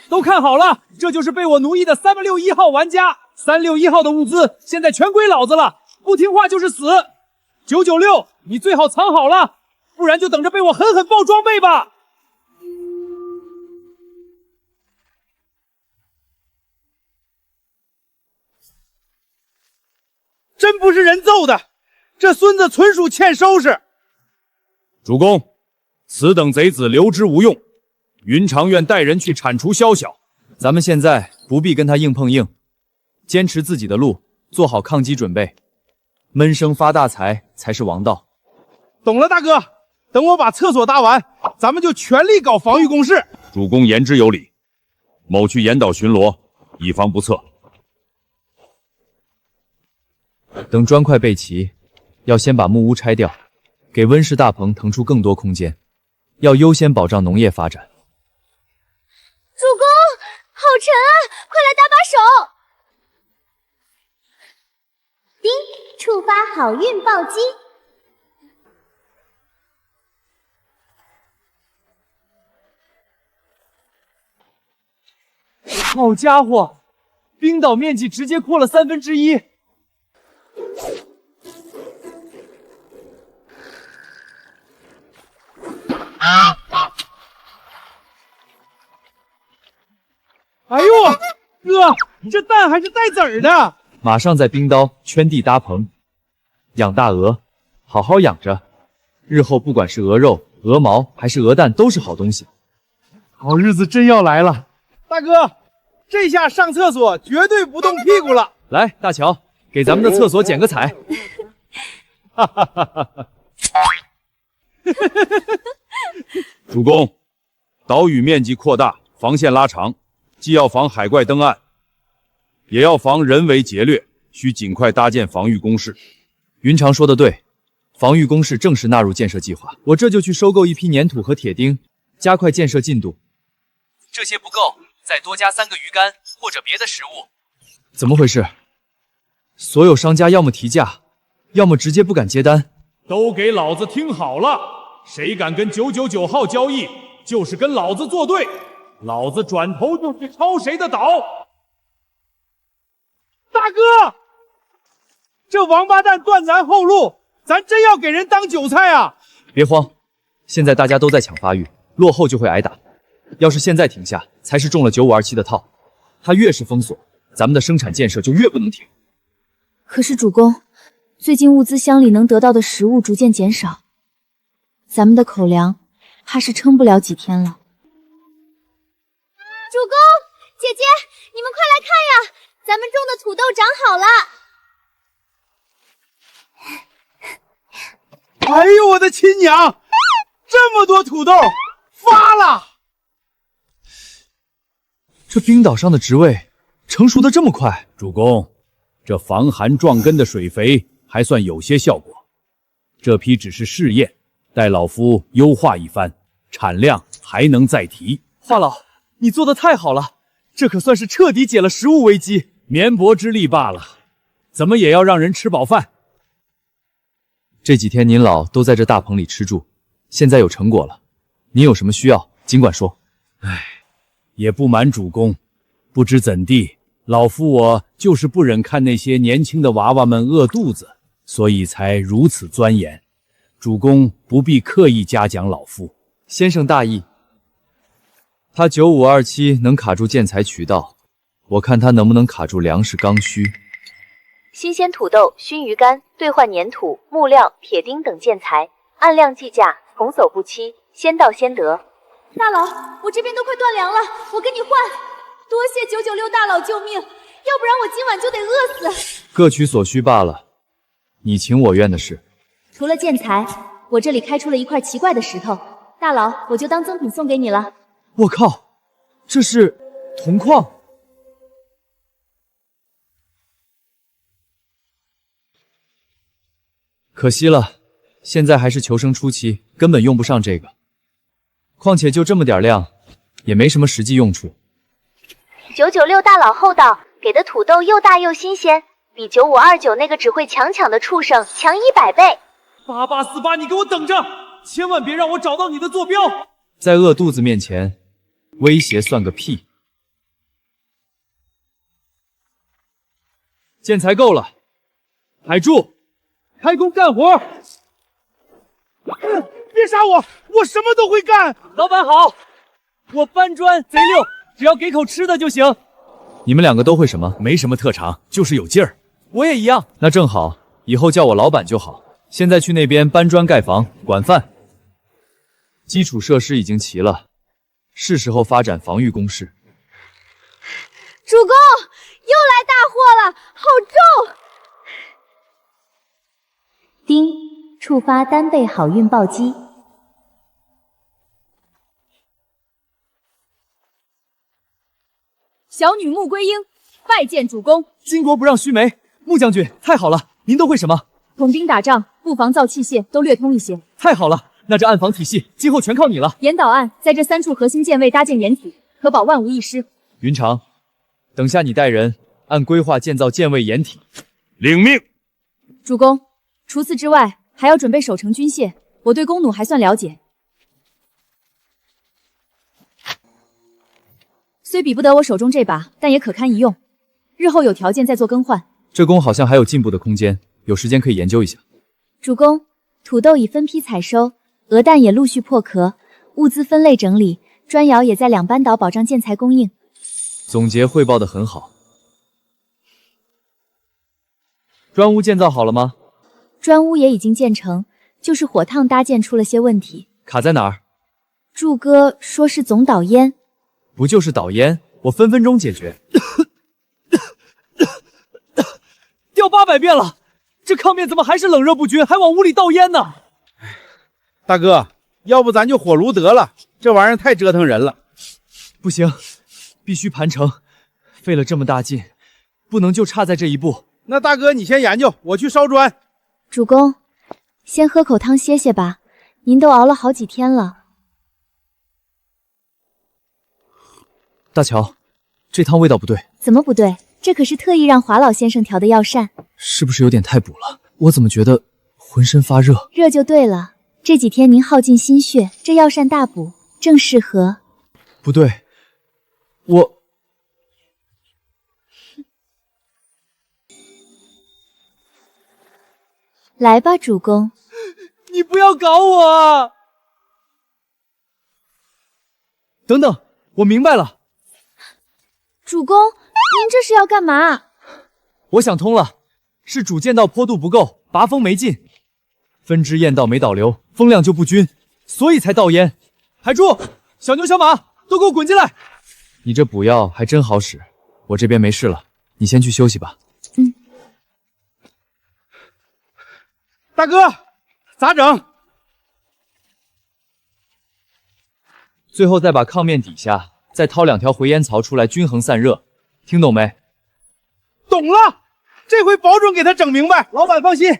都看好了，这就是被我奴役的361号玩家。361号的物资现在全归老子了，不听话就是死。996，你最好藏好了，不然就等着被我狠狠爆装备吧。真不是人揍的，这孙子纯属欠收拾。主公，此等贼子留之无用，云长愿带人去铲除宵小。咱们现在不必跟他硬碰硬，坚持自己的路，做好抗击准备。闷声发大财才是王道。懂了，大哥。等我把厕所搭完，咱们就全力搞防御工事。主公言之有理，某去岩岛巡逻，以防不测。等砖块备齐，要先把木屋拆掉，给温室大棚腾出更多空间，要优先保障农业发展。主公，好沉啊，快来搭把手！叮，触发好运暴击。好家伙，冰岛面积直接扩了1/3。哎呦，哥，这蛋还是带籽儿的。马上在冰刀圈地搭棚，养大鹅，好好养着，日后不管是鹅肉、鹅毛还是鹅蛋，都是好东西。好日子真要来了，大哥，这下上厕所绝对不动屁股了。来，大乔，给咱们的厕所剪个彩。哈哈哈哈哈！主公，岛屿面积扩大，防线拉长，既要防海怪登岸，也要防人为劫掠，需尽快搭建防御工事。云长说的对，防御工事正式纳入建设计划。我这就去收购一批粘土和铁钉，加快建设进度。这些不够，再多加3个鱼竿或者别的食物。怎么回事？所有商家要么提价，要么直接不敢接单。都给老子听好了，谁敢跟999号交易，就是跟老子作对，老子转头就去抄谁的岛。大哥，这王八蛋断咱后路，咱真要给人当韭菜啊！别慌，现在大家都在抢发育，落后就会挨打。要是现在停下，才是中了9527的套。他越是封锁，咱们的生产建设就越不能停。可是主公，最近物资箱里能得到的食物逐渐减少，咱们的口粮怕是撑不了几天了。主公，姐姐，你们快来看呀，咱们种的土豆长好了。哎呦我的亲娘，这么多土豆发了！这冰岛上的植味成熟的这么快。主公，这防寒壮根的水肥还算有些效果，这批只是试验，待老夫优化一番，产量还能再提。华老，你做的太好了，这可算是彻底解了食物危机。绵薄之力罢了，怎么也要让人吃饱饭。这几天您老都在这大棚里吃住，现在有成果了，您有什么需要尽管说。唉，也不瞒主公，不知怎地，老夫我就是不忍看那些年轻的娃娃们饿肚子，所以才如此钻研。主公不必刻意嘉奖老夫。先生大义。他9527能卡住建材渠道，我看他能不能卡住粮食刚需。新鲜土豆、熏鱼干兑换粘土、木料、铁钉等建材，按量计价，童叟不欺，先到先得。大佬，我这边都快断粮了，我跟你换。多谢996大佬救命，要不然我今晚就得饿死。各取所需罢了，你情我愿的事。除了建材，我这里开出了一块奇怪的石头，大佬，我就当赠品送给你了。我靠，这是铜矿！可惜了，现在还是求生初期，根本用不上这个。况且就这么点量，也没什么实际用处。996大佬厚道，给的土豆又大又新鲜，比9529那个只会抢的畜生强100倍。8848，你给我等着，千万别让我找到你的坐标。在饿肚子面前，威胁算个屁！建材够了，海柱，开工干活！别杀我，我什么都会干。老板好，我搬砖贼溜，只要给口吃的就行。你们两个都会什么？没什么特长，就是有劲儿。我也一样。那正好，以后叫我老板就好。现在去那边搬砖盖房，管饭。基础设施已经齐了，是时候发展防御工事。主公，又来大祸了，好重！叮，触发单倍好运暴击。小女穆归英，拜见主公。巾帼不让须眉，穆将军，太好了！您都会什么？统兵打仗，布防造器械都略通一些。太好了，那这暗防体系今后全靠你了。岩岛岸在这3处核心舰位搭建掩体，可保万无一失。云长，等下你带人按规划建造舰位掩体。领命。主公，除此之外，还要准备守城军械。我对弓弩还算了解，虽比不得我手中这把，但也可堪一用。日后有条件再做更换。这弓好像还有进步的空间，有时间可以研究一下。主公，土豆已分批采收，鹅蛋也陆续破壳，物资分类整理，砖窑也在两班岛保障建材供应。总结汇报的很好。砖屋建造好了吗？砖屋也已经建成，就是火烫搭建出了些问题。卡在哪儿？柱哥说是总导烟，不就是导烟？我分分钟解决。掉800遍了，这炕面怎么还是冷热不均，还往屋里倒烟呢？大哥，要不咱就火炉得了，这玩意儿太折腾人了。不行，必须盘成，费了这么大劲，不能就差在这一步。那大哥你先研究，我去烧砖。主公，先喝口汤歇歇吧，您都熬了好几天了。大乔，这汤味道不对。怎么不对？这可是特意让华老先生调的药膳，是不是有点太补了？我怎么觉得浑身发热？热就对了。这几天您耗尽心血，这药膳大补，正适合。不对，我……来吧，主公。你不要搞我啊！等等，我明白了。主公，您这是要干嘛？我想通了，是主剑道坡度不够，拔风没进，分支焰道没导流，风量就不均，所以才倒烟。海柱、小牛、小马都给我滚进来！你这补药还真好使，我这边没事了，你先去休息吧。大哥，咋整？最后再把炕面底下再掏2条回烟槽出来，均衡散热，听懂没？懂了，这回保准给他整明白。老板放心，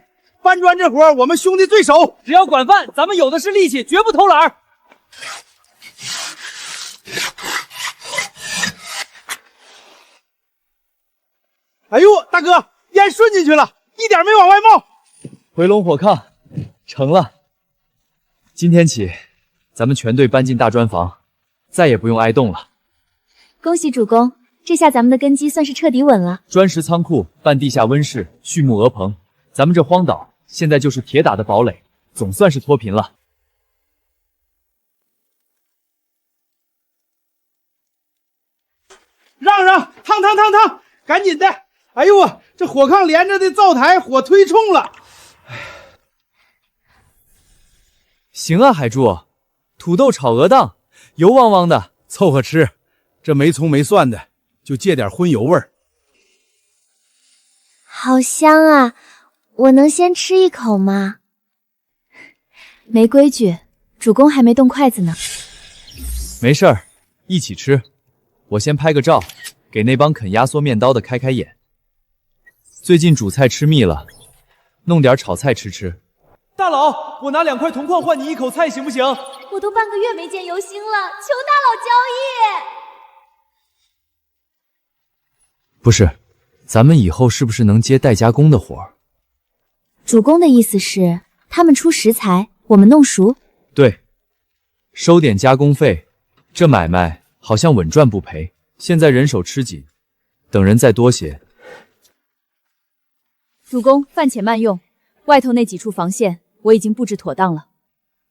搬砖这活我们兄弟最熟，只要管饭，咱们有的是力气，绝不偷懒儿。哎呦，大哥，烟顺进去了，一点没往外冒。回笼火炕成了，今天起，咱们全队搬进大砖房，再也不用挨冻了。恭喜主公，这下咱们的根基算是彻底稳了。砖石仓库、半地下温室、畜牧鹅棚，咱们这荒岛现在就是铁打的堡垒，总算是脱贫了。让让，烫，赶紧的！哎呦我，这火炕连着的灶台火忒冲了。行啊，海柱，土豆炒鹅蛋，油汪汪的，凑合吃。这没葱没蒜的，就借点荤油味儿。好香啊！我能先吃一口吗？没规矩，主公还没动筷子呢。没事儿，一起吃。我先拍个照，给那帮啃压缩面刀的开开眼。最近煮菜吃腻了，弄点炒菜吃吃。大佬，我拿2块铜矿换你1口菜行不行？我都半个月没见游星了，求大佬交易。不是，咱们以后是不是能接代加工的活儿？主公的意思是，他们出食材，我们弄熟？对，收点加工费，这买卖好像稳赚不赔。现在人手吃紧，等人再多些。主公，饭且慢用，外头那几处防线我已经布置妥当了。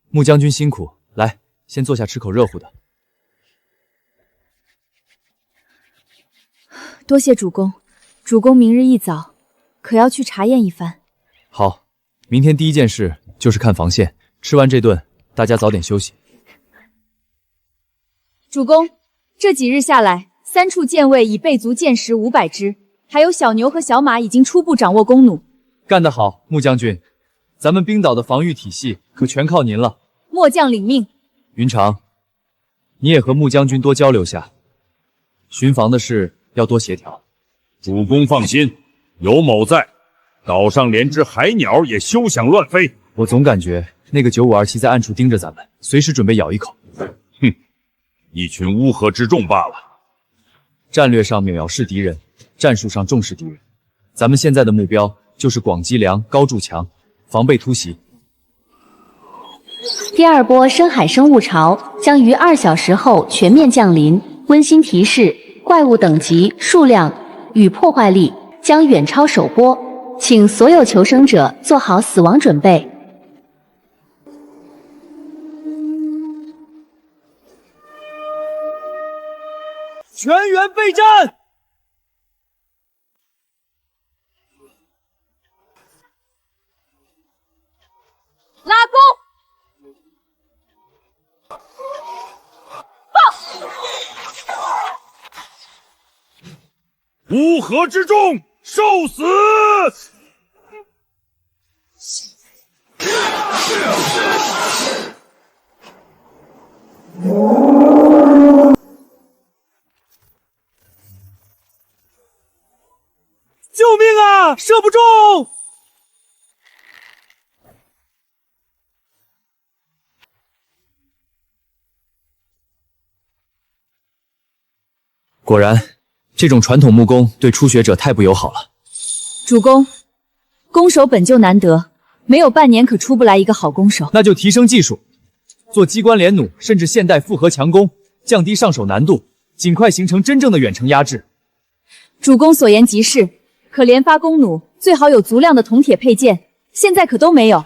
穆将军辛苦，来，先坐下吃口热乎的。多谢主公，主公明日一早可要去查验一番。好，明天第一件事就是看防线，吃完这顿，大家早点休息。主公，这几日下来，3处箭位已备足箭石500支，还有小牛和小马已经初步掌握弓弩。干得好，穆将军，咱们冰岛的防御体系可全靠您了。末将领命。云长，你也和穆将军多交流下，巡防的事要多协调。主公放心，有某在，岛上连只海鸟也休想乱飞。我总感觉那个9527在暗处盯着咱们，随时准备咬一口。哼，一群乌合之众罢了。战略上藐视敌人，战术上重视敌人。咱们现在的目标就是广积粮、高筑墙，防备突袭。第二波深海生物潮将于2小时后全面降临。温馨提示：怪物等级、数量与破坏力将远超首波，请所有求生者做好死亡准备。全员备战！拉弓！乌合之众，受死！救命啊！射不中！果然，这种传统木工对初学者太不友好了。主公，弓手本就难得，没有半年可出不来一个好弓手。那就提升技术，做机关连弩，甚至现代复合强弓，降低上手难度，尽快形成真正的远程压制。主公所言极是，可连发弓弩最好有足量的铜铁配件，现在可都没有。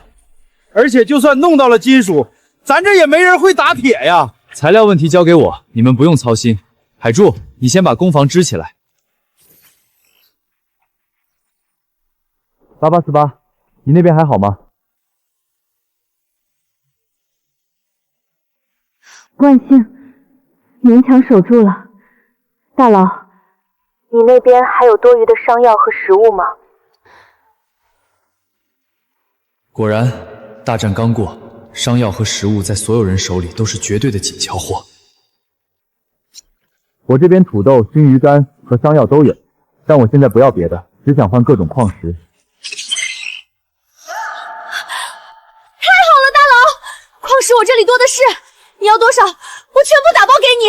而且就算弄到了金属，咱这也没人会打铁呀。材料问题交给我，你们不用操心。海柱，你先把攻防支起来。8848，你那边还好吗？万幸，勉强守住了。大佬，你那边还有多余的伤药和食物吗？果然，大战刚过，伤药和食物在所有人手里都是绝对的紧俏货。我这边土豆、熏鱼干和伤药都有，但我现在不要别的，只想换各种矿石。太好了，大佬，矿石我这里多的是，你要多少，我全部打包给你。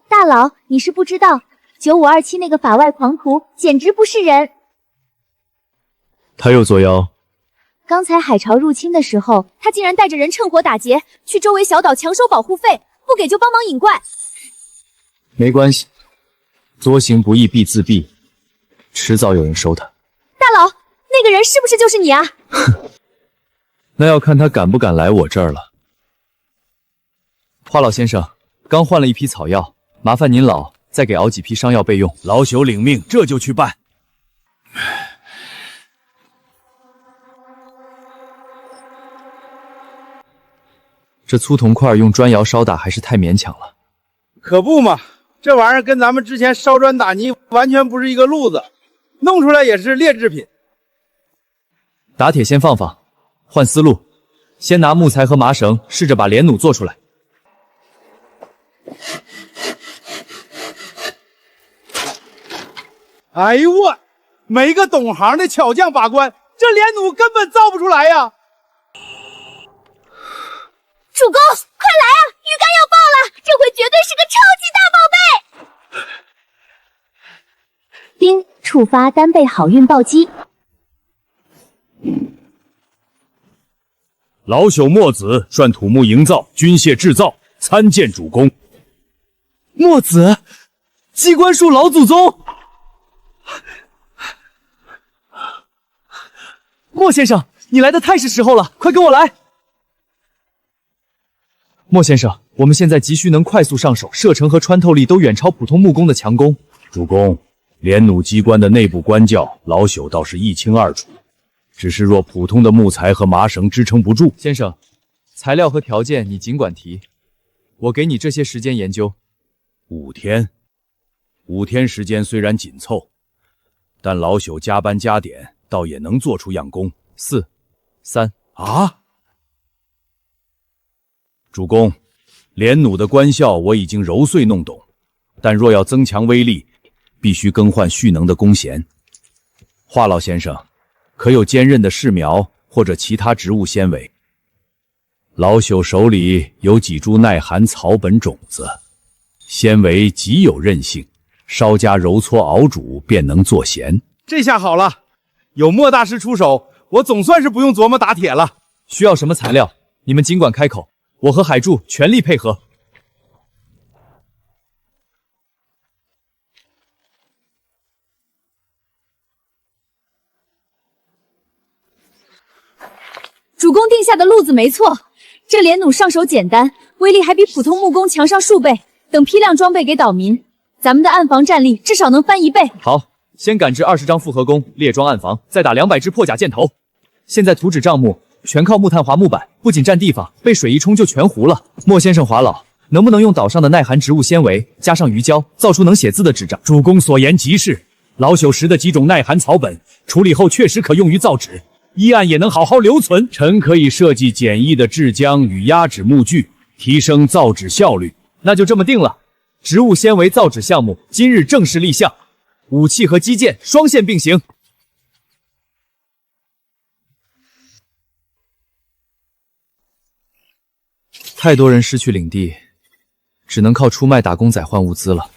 大佬，你是不知道，9527那个法外狂徒简直不是人。他又作妖。刚才海潮入侵的时候，他竟然带着人趁火打劫，去周围小岛强收保护费，不给就帮忙引怪。没关系，作行不义必自毙，迟早有人收他。大佬，那个人是不是就是你啊？那要看他敢不敢来我这儿了。花老先生，刚换了一批草药，麻烦您老再给熬几批伤药备用。老朽领命，这就去办。这粗铜块用砖窑烧打还是太勉强了。可不嘛，这玩意儿跟咱们之前烧砖打泥完全不是一个路子，弄出来也是劣质品。打铁先放放，换思路，先拿木材和麻绳试着把连弩做出来。哎呦我，没个懂行的巧匠把关，这连弩根本造不出来呀！主公，快来啊！鱼竿要爆了，这回绝对是个超级大宝贝！叮，触发单倍好运暴击。老朽墨子率土木营造、军械制造参见主公。墨子，机关术老祖宗。莫先生，你来的太是时候了，快跟我来。莫先生，我们现在急需能快速上手，射程和穿透力都远超普通木工的强攻。主公，连弩机关的内部关教，老朽倒是一清二楚。只是若普通的木材和麻绳支撑不住，先生，材料和条件你尽管提，我给你这些时间研究。5天，5天时间虽然紧凑，但老朽加班加点，倒也能做出样工。4、3啊！主公，连弩的官校我已经揉碎弄懂，但若要增强威力，必须更换蓄能的弓弦。华老先生，可有坚韧的柿苗或者其他植物纤维？老朽手里有几株耐寒草本种子，纤维极有韧性，稍加揉搓熬煮便能做弦。这下好了，有莫大师出手，我总算是不用琢磨打铁了。需要什么材料，你们尽管开口，我和海柱全力配合。主公定下的路子没错，这连弩上手简单，威力还比普通木工强上数倍。等批量装备给岛民，咱们的暗防战力至少能翻1倍。好，先赶制20张复合弓，列装暗防，再打200支破甲箭头。现在图纸账目全靠木炭滑木板，不仅占地方，被水一冲就全糊了。莫先生、华老，能不能用岛上的耐寒植物纤维加上鱼胶，造出能写字的纸张？主公所言极是，老朽识的几种耐寒草本，处理后确实可用于造纸，医案也能好好留存。臣可以设计简易的制浆与压纸木具，提升造纸效率。那就这么定了，植物纤维造纸项目今日正式立项，武器和基建双线并行。太多人失去领地，只能靠出卖打工仔换物资了。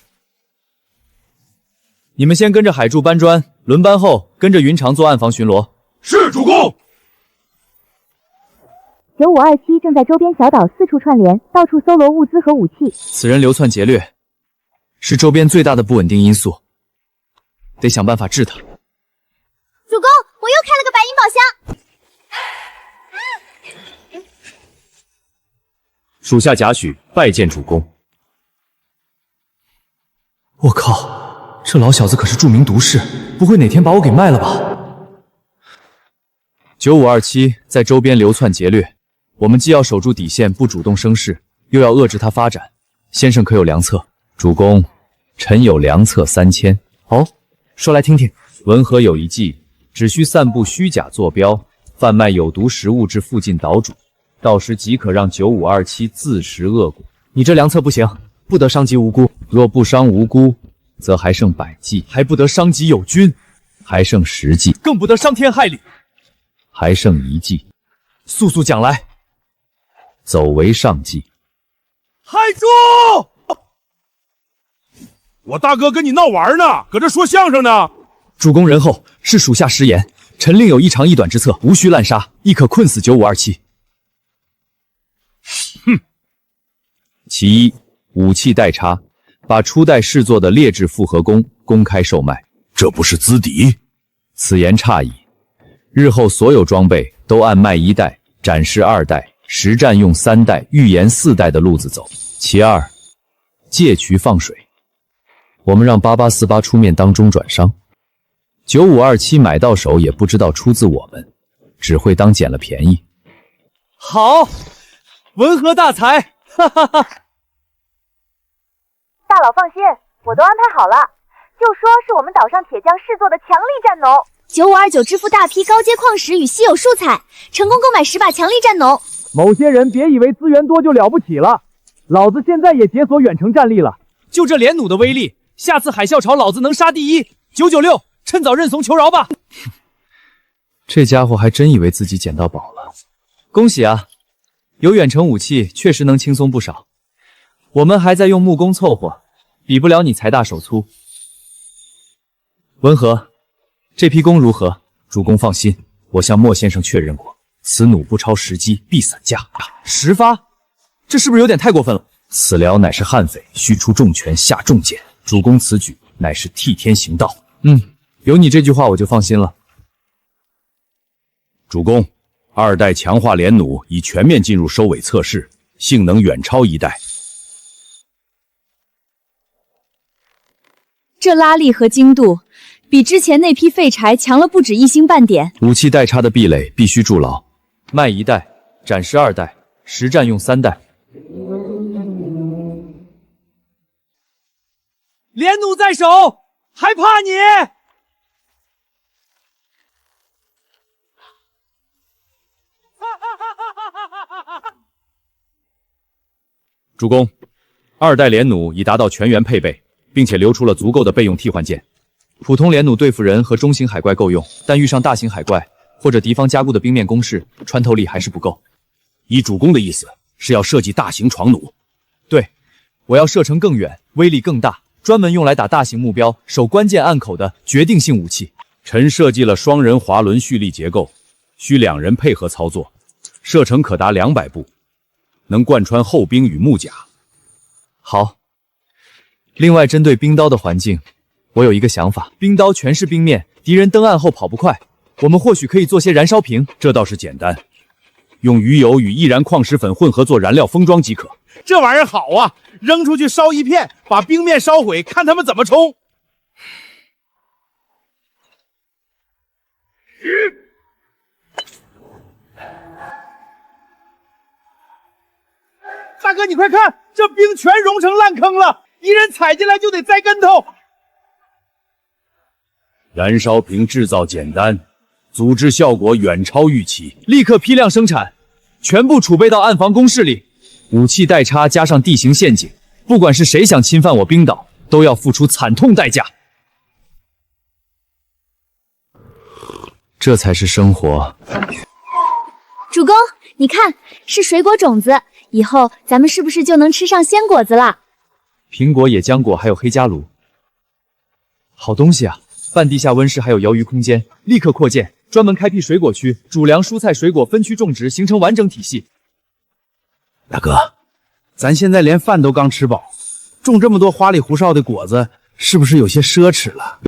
你们先跟着海柱搬砖，轮班后跟着云长做暗防巡逻。是主公。9527正在周边小岛四处串联，到处搜罗物资和武器。此人流窜劫掠，是周边最大的不稳定因素，得想办法治他。主公，我又开了个白银宝箱。属下贾诩拜见主公。我靠，这老小子可是著名毒士，不会哪天把我给卖了吧？9527在周边流窜劫掠，我们既要守住底线，不主动生事，又要遏制他发展。先生可有良策？主公，臣有良策3000。哦，说来听听。文和有一计，只需散布虚假坐标，贩卖有毒食物至附近岛主，到时即可让9527自食恶果。你这良策不行，不得伤及无辜。若不伤无辜，则还剩100计，还不得伤及友军，还剩10计，更不得伤天害理，还剩1计。速速讲来。走为上计。海柱，我大哥跟你闹玩呢，搁这说相声呢。主公仁厚，是属下失言，臣另有一长一短之策，无需滥杀，亦可困死9527。哼！其一，武器代差，把初代试做的劣质复合弓公开售卖，这不是资敌？此言差矣。日后所有装备都按卖1代、展示2代、实战用3代、预言4代的路子走。其二，借渠放水，我们让8848出面当中转商，9527买到手也不知道出自我们，只会当捡了便宜。好，文和大才，哈哈哈！大佬放心，我都安排好了，就说是我们岛上铁匠试做的强力战弩。9529支付大批高阶矿石与稀有素材，成功购买10把强力战弩。某些人别以为资源多就了不起了，老子现在也解锁远程战力了。就这连弩的威力，下次海啸潮老子能杀第一。996，趁早认怂求饶吧。这家伙还真以为自己捡到宝了。恭喜啊，有远程武器确实能轻松不少。我们还在用木工凑合，比不了你财大手粗。文和，这批弓如何？主公放心，我向莫先生确认过，此弩不超10击必散架。10发？这是不是有点太过分了？此辽乃是悍匪，须出重拳下重锏。主公此举乃是替天行道。有你这句话我就放心了。主公，2代强化连弩已全面进入收尾测试，性能远超一代。这拉力和精度比之前那批废柴强了不止1星半点。武器代差的壁垒必须筑牢，卖1代，展示2代，实战用3代。连弩在手，还怕你？主公，2代连弩已达到全员配备，并且留出了足够的备用替换件。普通连弩对付人和中型海怪够用，但遇上大型海怪或者敌方加固的冰面攻势，穿透力还是不够。依主公的意思，是要设计大型床弩。对，我要射程更远，威力更大，专门用来打大型目标、守关键暗口的决定性武器。臣设计了双人滑轮蓄力结构，需2人配合操作，射程可达200步，能贯穿厚冰与木甲。好。另外，针对冰刀的环境，我有一个想法。冰刀全是冰面，敌人登岸后跑不快，我们或许可以做些燃烧瓶。这倒是简单，用鱼油与易燃矿石粉混合做燃料封装即可。这玩意儿好啊，扔出去烧一片，把冰面烧毁，看他们怎么冲。大哥，你快看，这冰全融成烂坑了，一人踩进来就得栽跟头。燃烧瓶制造简单，组织效果远超预期，立刻批量生产，全部储备到暗防工事里。武器代差加上地形陷阱，不管是谁想侵犯我冰岛，都要付出惨痛代价。这才是生活。主公，你看，是水果种子，以后咱们是不是就能吃上鲜果子了？苹果、野浆果还有黑加芦，好东西啊！半地下温室还有鱿鱼空间，立刻扩建，专门开辟水果区，主粮、蔬菜、水果分区种植，形成完整体系。大哥，咱现在连饭都刚吃饱，种这么多花里胡哨的果子，是不是有些奢侈了？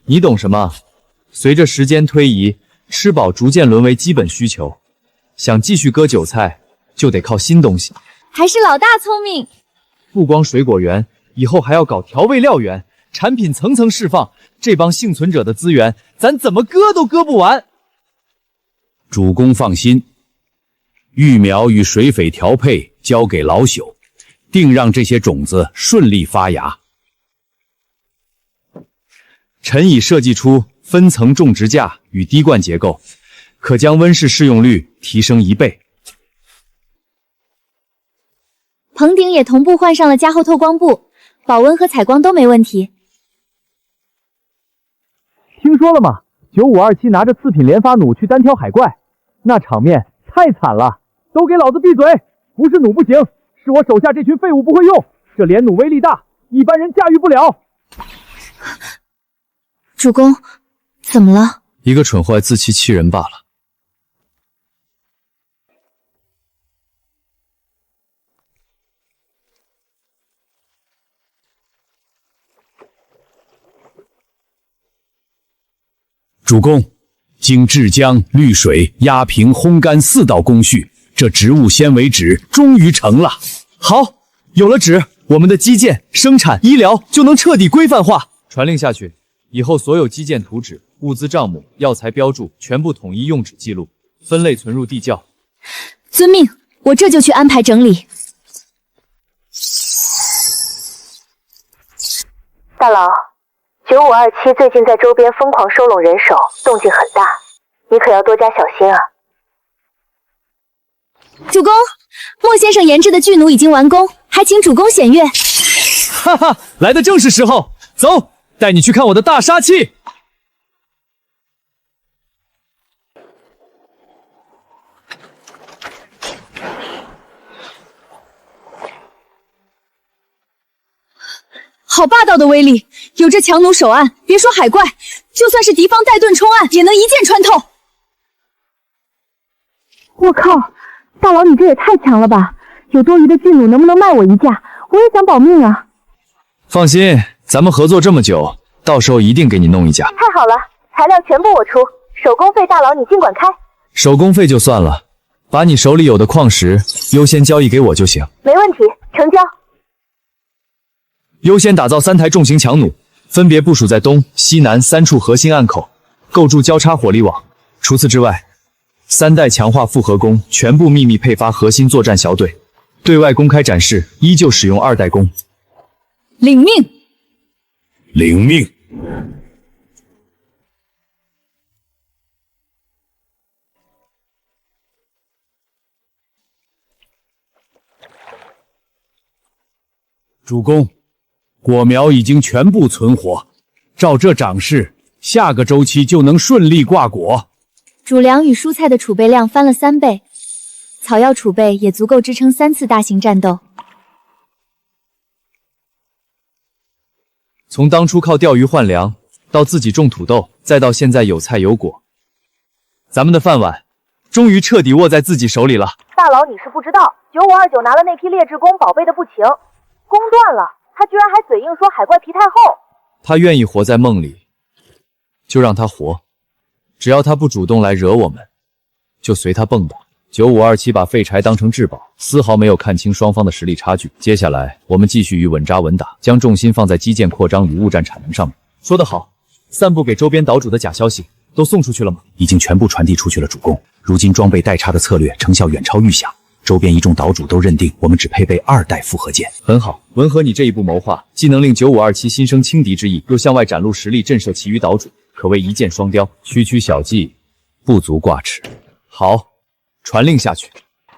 你懂什么？随着时间推移，吃饱逐渐沦为基本需求，想继续割韭菜，就得靠新东西。还是老大聪明。不光水果园，以后还要搞调味料园，产品层层释放。这帮幸存者的资源，咱怎么割都割不完。主公放心，育苗与水匪调配交给老朽，定让这些种子顺利发芽。臣已设计出分层种植架与滴灌结构，可将温室适用率提升1倍。棚顶也同步换上了加厚透光布，保温和采光都没问题。听说了吗？9527拿着4品连发弩去单挑海怪，那场面太惨了！都给老子闭嘴！不是弩不行，是我手下这群废物不会用。这连弩威力大，一般人驾驭不了。主公，怎么了？一个蠢坏自欺欺人罢了。主公，经制浆、滤水、压平、烘干4道工序，这植物纤维纸终于成了。好，有了纸，我们的基建、生产、医疗就能彻底规范化。传令下去，以后所有基建图纸、物资账目、药材标注全部统一用纸记录，分类存入地窖。遵命，我这就去安排整理。大佬，9527最近在周边疯狂收拢人手，动静很大，你可要多加小心啊！主公，莫先生研制的巨弩已经完工，还请主公检阅。哈哈，来的正是时候，走，带你去看我的大杀器。好霸道的威力！有这强弩守岸，别说海怪，就算是敌方带盾冲岸，也能一箭穿透。我靠，大佬你这也太强了吧！有多余的巨弩能不能卖我一架？我也想保命啊！放心，咱们合作这么久，到时候一定给你弄一架。太好了，材料全部我出，手工费大佬你尽管开。手工费就算了，把你手里有的矿石优先交易给我就行。没问题，成交。优先打造3台重型强弩，分别部署在东西南3处核心暗口，构筑交叉火力网。除此之外，3代强化复合弓全部秘密配发核心作战小队，对外公开展示，依旧使用2代弓。领命。领命。主公，果苗已经全部存活，照这涨势，下个周期就能顺利挂果。主粮与蔬菜的储备量翻了3倍，草药储备也足够支撑3次大型战斗。从当初靠钓鱼换粮，到自己种土豆，再到现在有菜有果，咱们的饭碗终于彻底握在自己手里了。大佬，你是不知道，9529拿了那批劣质弓，宝贝的不情，弓断了，他居然还嘴硬说海怪皮太厚。他愿意活在梦里，就让他活，只要他不主动来惹我们，就随他蹦跶。9527把废柴当成至宝，丝毫没有看清双方的实力差距。接下来，我们继续与稳扎稳打，将重心放在基建扩张与物战产能上面。说得好，散布给周边岛主的假消息都送出去了吗？已经全部传递出去了，主公。如今装备代差的策略成效远超预想，周边一众岛主都认定我们只配备2代复合舰。很好，文和你这一步谋划，既能令9527心生轻敌之意，又向外展露实力震慑其余岛主，可谓一箭双雕。区区小计，不足挂齿。好。传令下去，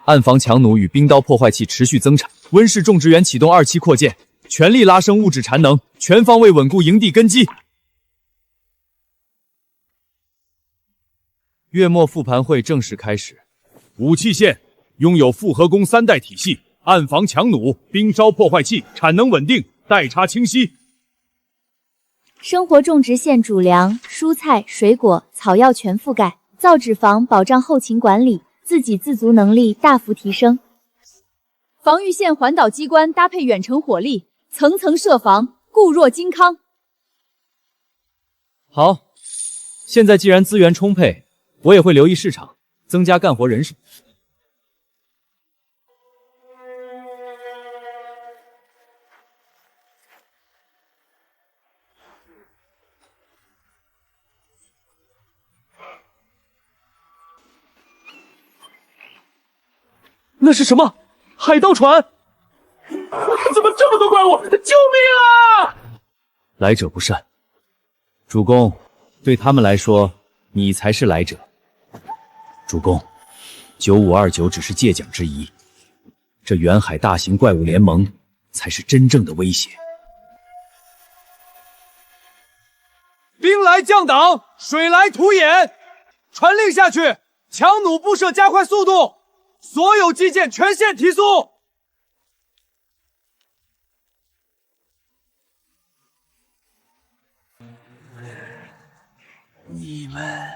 暗防强弩与冰刀破坏器持续增产，温室种植园启动2期扩建，全力拉升物质产能，全方位稳固营地根基。月末复盘会正式开始。武器线拥有复合弓3代体系，暗防强弩、冰烧破坏器，产能稳定，代差清晰。生活种植线主粮、蔬菜、水果、草药全覆盖，造纸房保障后勤管理。自给自足能力大幅提升，防御线环岛机关搭配远程火力，层层设防，固若金康。好，现在既然资源充沛，我也会留意市场，增加干活人数。那是什么？海盗船！怎么这么多怪物？救命啊！来者不善，主公，对他们来说，你才是来者。主公，9529只是借奖之谊，这远海大型怪物联盟才是真正的威胁。兵来将挡，水来土掩。传令下去，强弩布设加快速度。所有基建全线提速！你们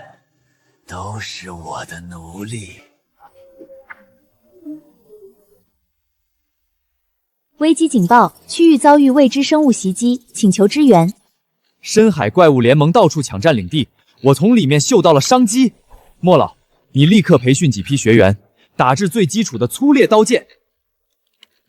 都是我的奴隶。危机警报，区域遭遇未知生物袭击，请求支援。深海怪物联盟到处抢占领地，我从里面嗅到了商机。莫老，你立刻培训几批学员。打制最基础的粗猎刀剑，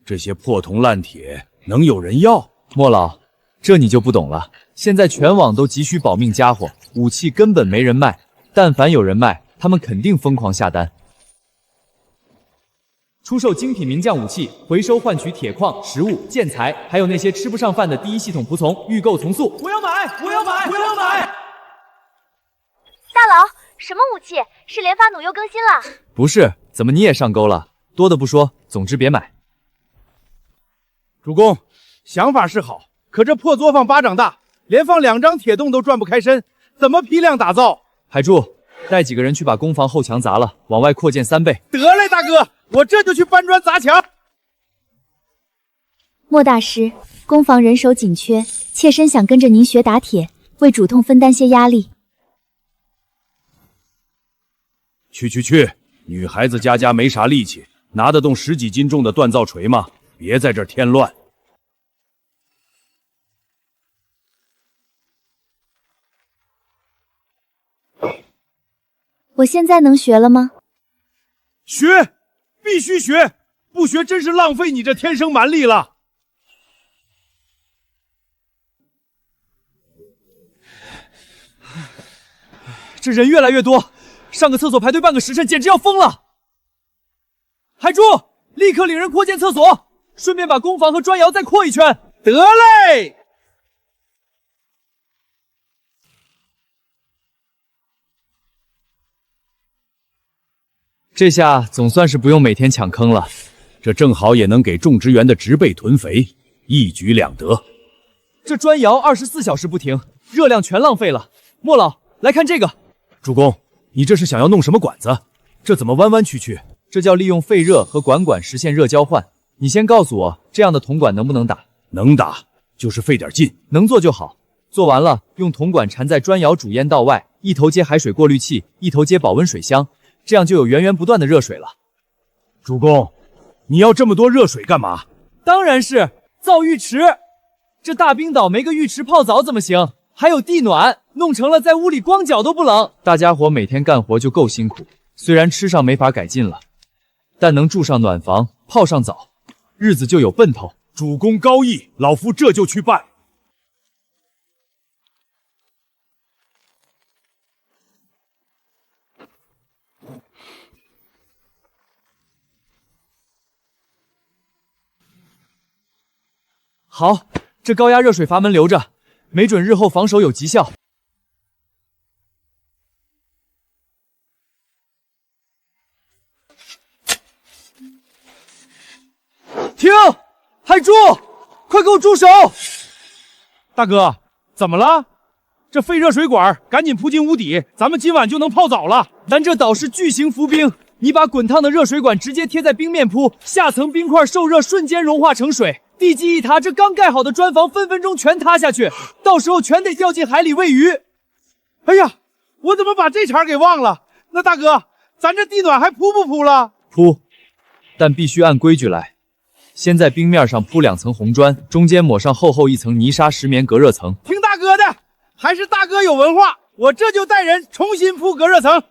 这些破铜烂铁能有人要？莫老，这你就不懂了。现在全网都急需保命家伙，武器根本没人卖，但凡有人卖，他们肯定疯狂下单。出售精品名将武器，回收换取铁矿、食物、建材，还有那些吃不上饭的第一系统仆从，预购从速。我要买！我要买！我要买！大佬，什么武器？是连发弩又更新了？不是。怎么你也上钩了？多的不说，总之别买。主公，想法是好，可这破作坊巴掌大，连放2张铁洞都转不开身，怎么批量打造？海柱，带几个人去把工房后墙砸了，往外扩建3倍。得嘞，大哥，我这就去搬砖砸墙。莫大师，工房人手紧缺，妾身想跟着您学打铁，为主痛分担些压力。去！女孩子家没啥力气，拿得动10几斤重的锻造锤吗？别在这儿添乱。我现在能学了吗？学，必须学，不学真是浪费你这天生蛮力了。这人越来越多，上个厕所排队半个时辰，简直要疯了！海珠，立刻领人扩建厕所，顺便把工房和砖窑再扩一圈。得嘞！这下总算是不用每天抢坑了，这正好也能给种植园的植被囤肥，一举两得。这砖窑24小时不停，热量全浪费了。莫老，来看这个。主公，你这是想要弄什么管子？这怎么弯弯曲曲？这叫利用废热和管实现热交换。你先告诉我，这样的铜管能不能打？能打，就是费点劲。能做就好。做完了，用铜管缠在砖窑主烟道外，一头接海水过滤器，一头接保温水箱，这样就有源源不断的热水了。主公，你要这么多热水干嘛？当然是造浴池。这大冰岛没个浴池泡澡怎么行？还有地暖，弄成了在屋里光脚都不冷。大家伙每天干活就够辛苦，虽然吃上没法改进了，但能住上暖房，泡上澡，日子就有奔头。主公高义，老夫这就去办。好，这高压热水阀门留着，没准日后防守有吉效。停！海珠，快给我住手！大哥，怎么了？这废热水管赶紧铺进屋底，咱们今晚就能泡澡了。咱这岛是巨型浮冰，你把滚烫的热水管直接贴在冰面铺，下层冰块受热瞬间融化成水，地基一塌，这刚盖好的砖房分分钟全塌下去，到时候全得掉进海里喂鱼。哎呀，我怎么把这茬给忘了？那大哥，咱这地暖还铺不铺了？铺，但必须按规矩来。先在冰面上铺2层红砖，中间抹上厚厚一层泥沙石棉隔热层。听大哥的，还是大哥有文化，我这就带人重新铺隔热层。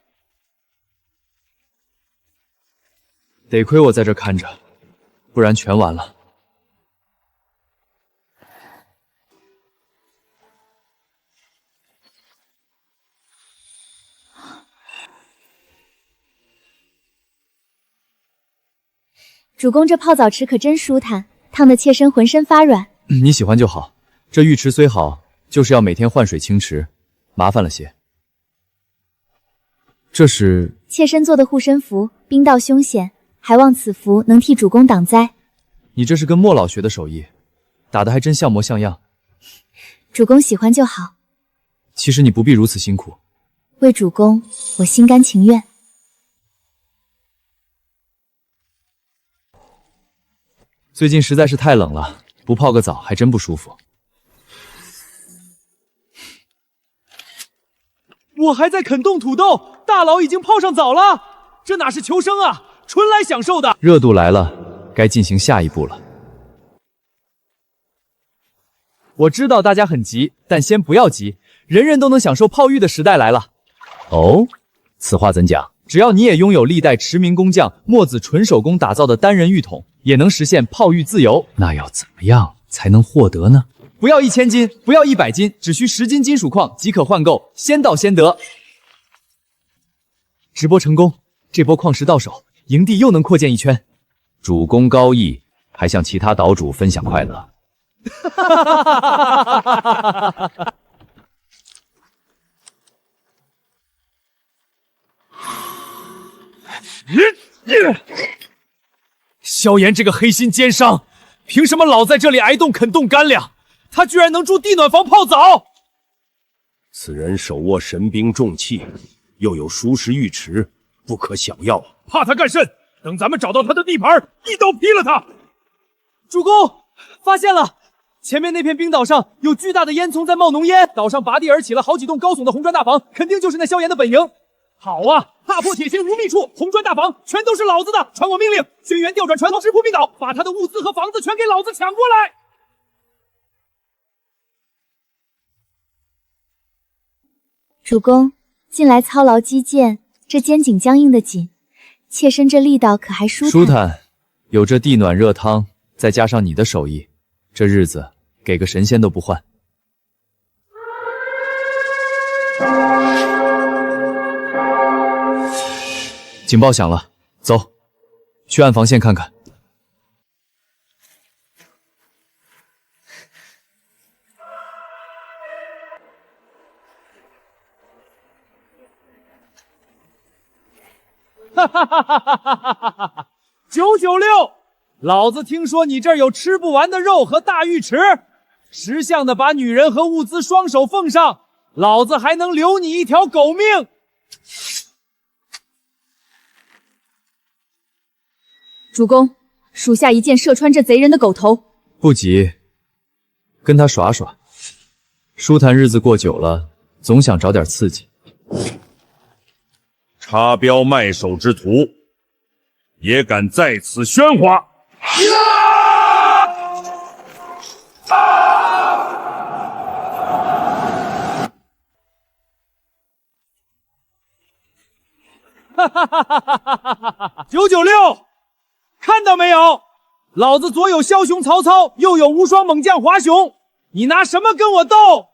得亏我在这看着，不然全完了。主公，这泡澡池可真舒坦，烫得妾身浑身发软。你喜欢就好。这浴池虽好，就是要每天换水清池，麻烦了些。这是妾身做的护身符，冰道凶险，还望此符能替主公挡灾。你这是跟莫老学的手艺，打得还真像模像样。主公喜欢就好。其实你不必如此辛苦。为主公，我心甘情愿。最近实在是太冷了，不泡个澡还真不舒服。我还在啃冻土豆，大佬已经泡上澡了，这哪是求生啊，纯来享受的。热度来了，该进行下一步了。我知道大家很急，但先不要急，人人都能享受泡浴的时代来了。哦，此话怎讲？只要你也拥有历代驰名工匠墨子纯手工打造的单人浴桶，也能实现泡浴自由。那要怎么样才能获得呢？不要1000斤，不要100斤，只需10斤金属矿即可换购，先到先得。直播成功，这波矿石到手，营地又能扩建一圈。主公高义，还向其他岛主分享快乐。萧炎这个黑心奸商，凭什么老在这里挨冻啃冻干粮？他居然能住地暖房泡澡！此人手握神兵重器，又有熟食浴池，不可小药。怕他干甚？等咱们找到他的地盘，一刀劈了他！主公，发现了！前面那片冰岛上有巨大的烟囱在冒浓烟，岛上拔地而起了好几栋高耸的红砖大房，肯定就是那萧炎的本营。好啊，踏破铁鞋无觅处，红砖大房全都是老子的！传我命令，轩辕调转船直扑冰岛，把他的物资和房子全给老子抢过来！主公，近来操劳击剑，这肩颈僵硬的紧，妾身这力道可还舒坦？舒坦，有这地暖热汤，再加上你的手艺，这日子给个神仙都不换。警报响了，走，去暗防线看看。996，老子听说你这儿有吃不完的肉和大浴池，识相的把女人和物资双手奉上，老子还能留你一条狗命。主公，属下一剑射穿这贼人的狗头。不急，跟他耍耍。舒坦日子过久了，总想找点刺激。插标卖首之徒，也敢在此喧哗！996，看到没有？老子左有枭雄曹操，右有无双猛将华雄，你拿什么跟我斗？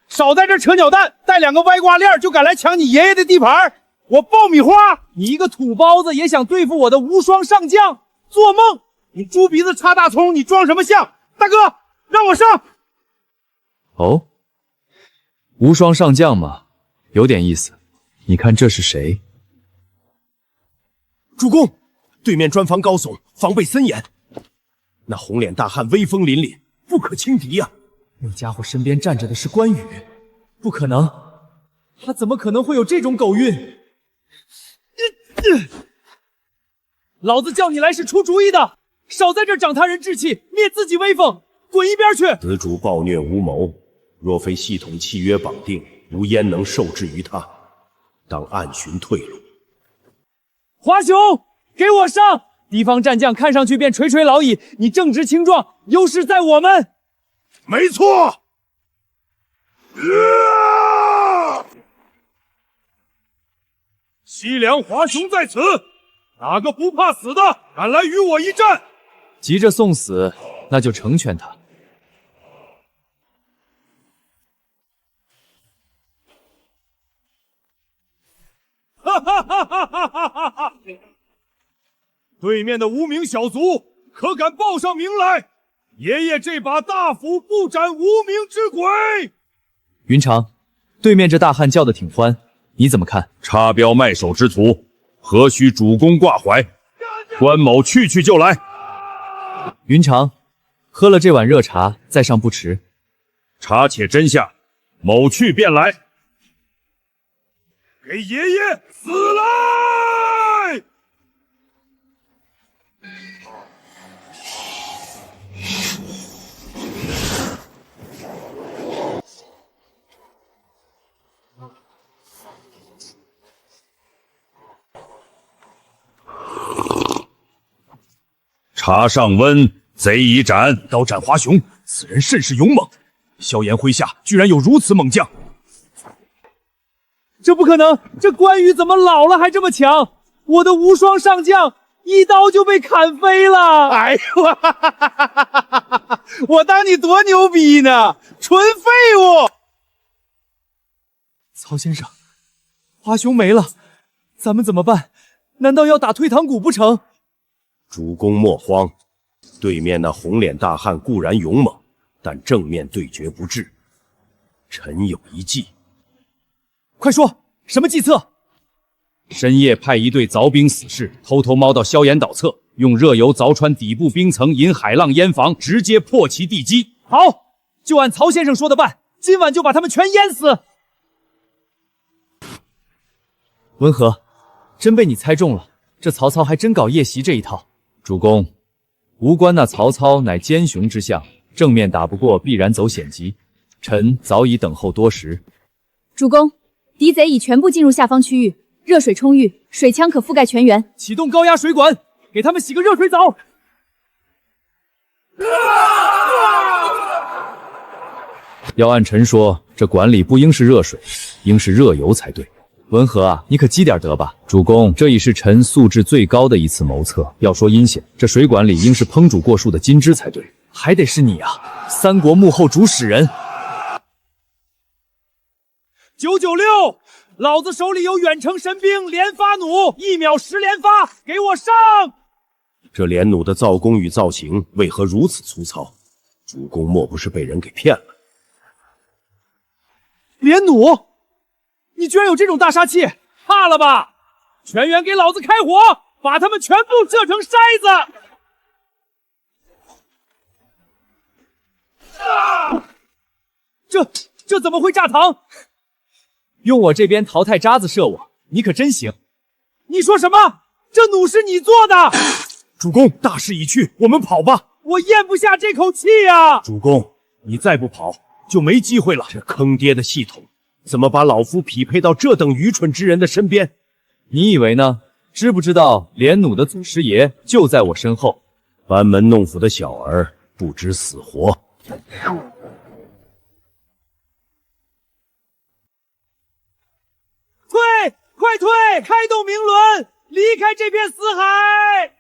少在这扯鸟蛋，带2个歪瓜链就敢来抢你爷爷的地盘！我爆米花，你一个土包子也想对付我的无双上将？做梦！你猪鼻子插大葱，你装什么像？大哥，让我上！哦，无双上将嘛，有点意思。你看这是谁？主公，对面专防高耸，防备森严。那红脸大汉威风凛凛，不可轻敌呀！那家伙身边站着的是关羽，不可能，他怎么可能会有这种狗运？老子叫你来是出主意的，少在这长他人志气，灭自己威风，滚一边去！此主暴虐无谋，若非系统契约绑定，无焉能受制于他，当暗寻退路。华雄，给我上！敌方战将看上去便垂垂老矣，你正直轻壮，优势在我们。没错。西凉华雄在此，哪个不怕死的敢来与我一战？急着送死，那就成全他。哈哈哈哈哈哈哈！对面的无名小卒，可敢报上名来？爷爷这把大斧不斩无名之鬼！云长，对面这大汉叫的挺欢，你怎么看？插标卖首之徒，何须主公挂怀？关某去就来。云长，喝了这碗热茶，再上不迟。茶且斟下，某去便来。给爷爷死来！茶上温，贼已斩。刀斩华雄，此人甚是勇猛。萧炎麾下居然有如此猛将。这不可能！这关羽怎么老了还这么强？我的无双上将一刀就被砍飞了！哎呦，我当你多牛逼呢，纯废物！曹先生，华雄没了，咱们怎么办？难道要打退堂鼓不成？主公莫慌，对面那红脸大汉固然勇猛，但正面对决不智。臣有一计。快说，什么计策？深夜派一队凿冰死士偷偷猫到萧炎岛侧，用热油凿穿底部冰层，引海浪淹房，直接破其地基。好，就按曹先生说的办，今晚就把他们全淹死。文和，真被你猜中了，这曹操还真搞夜袭这一套。主公，无关那曹操乃奸雄之相，正面打不过，必然走险棋。臣早已等候多时。主公，敌贼已全部进入下方区域，热水充裕，水枪可覆盖全员。启动高压水管，给他们洗个热水澡。要按臣说，这管里不应是热水，应是热油才对。文和啊，你可积点德吧。主公，这已是臣素质最高的一次谋策。要说阴险，这水管里应是烹煮过数的金汁才对。还得是你啊，三国幕后主使人。996，老子手里有远程神兵连发弩，1秒10连发，给我上！这连弩的造工与造型为何如此粗糙？主公莫不是被人给骗了？连弩，你居然有这种大杀器，怕了吧？全员给老子开火，把他们全部射成筛子！这怎么会炸膛？用我这边淘汰渣子射我，你可真行！你说什么？这弩是你做的？主公，大势已去，我们跑吧！我咽不下这口气呀！主公，你再不跑，就没机会了。这坑爹的系统，怎么把老夫匹配到这等愚蠢之人的身边？你以为呢？知不知道连弩的祖师爷就在我身后？班门弄斧的小儿，不知死活！退！快退！开动明轮，离开这片死海！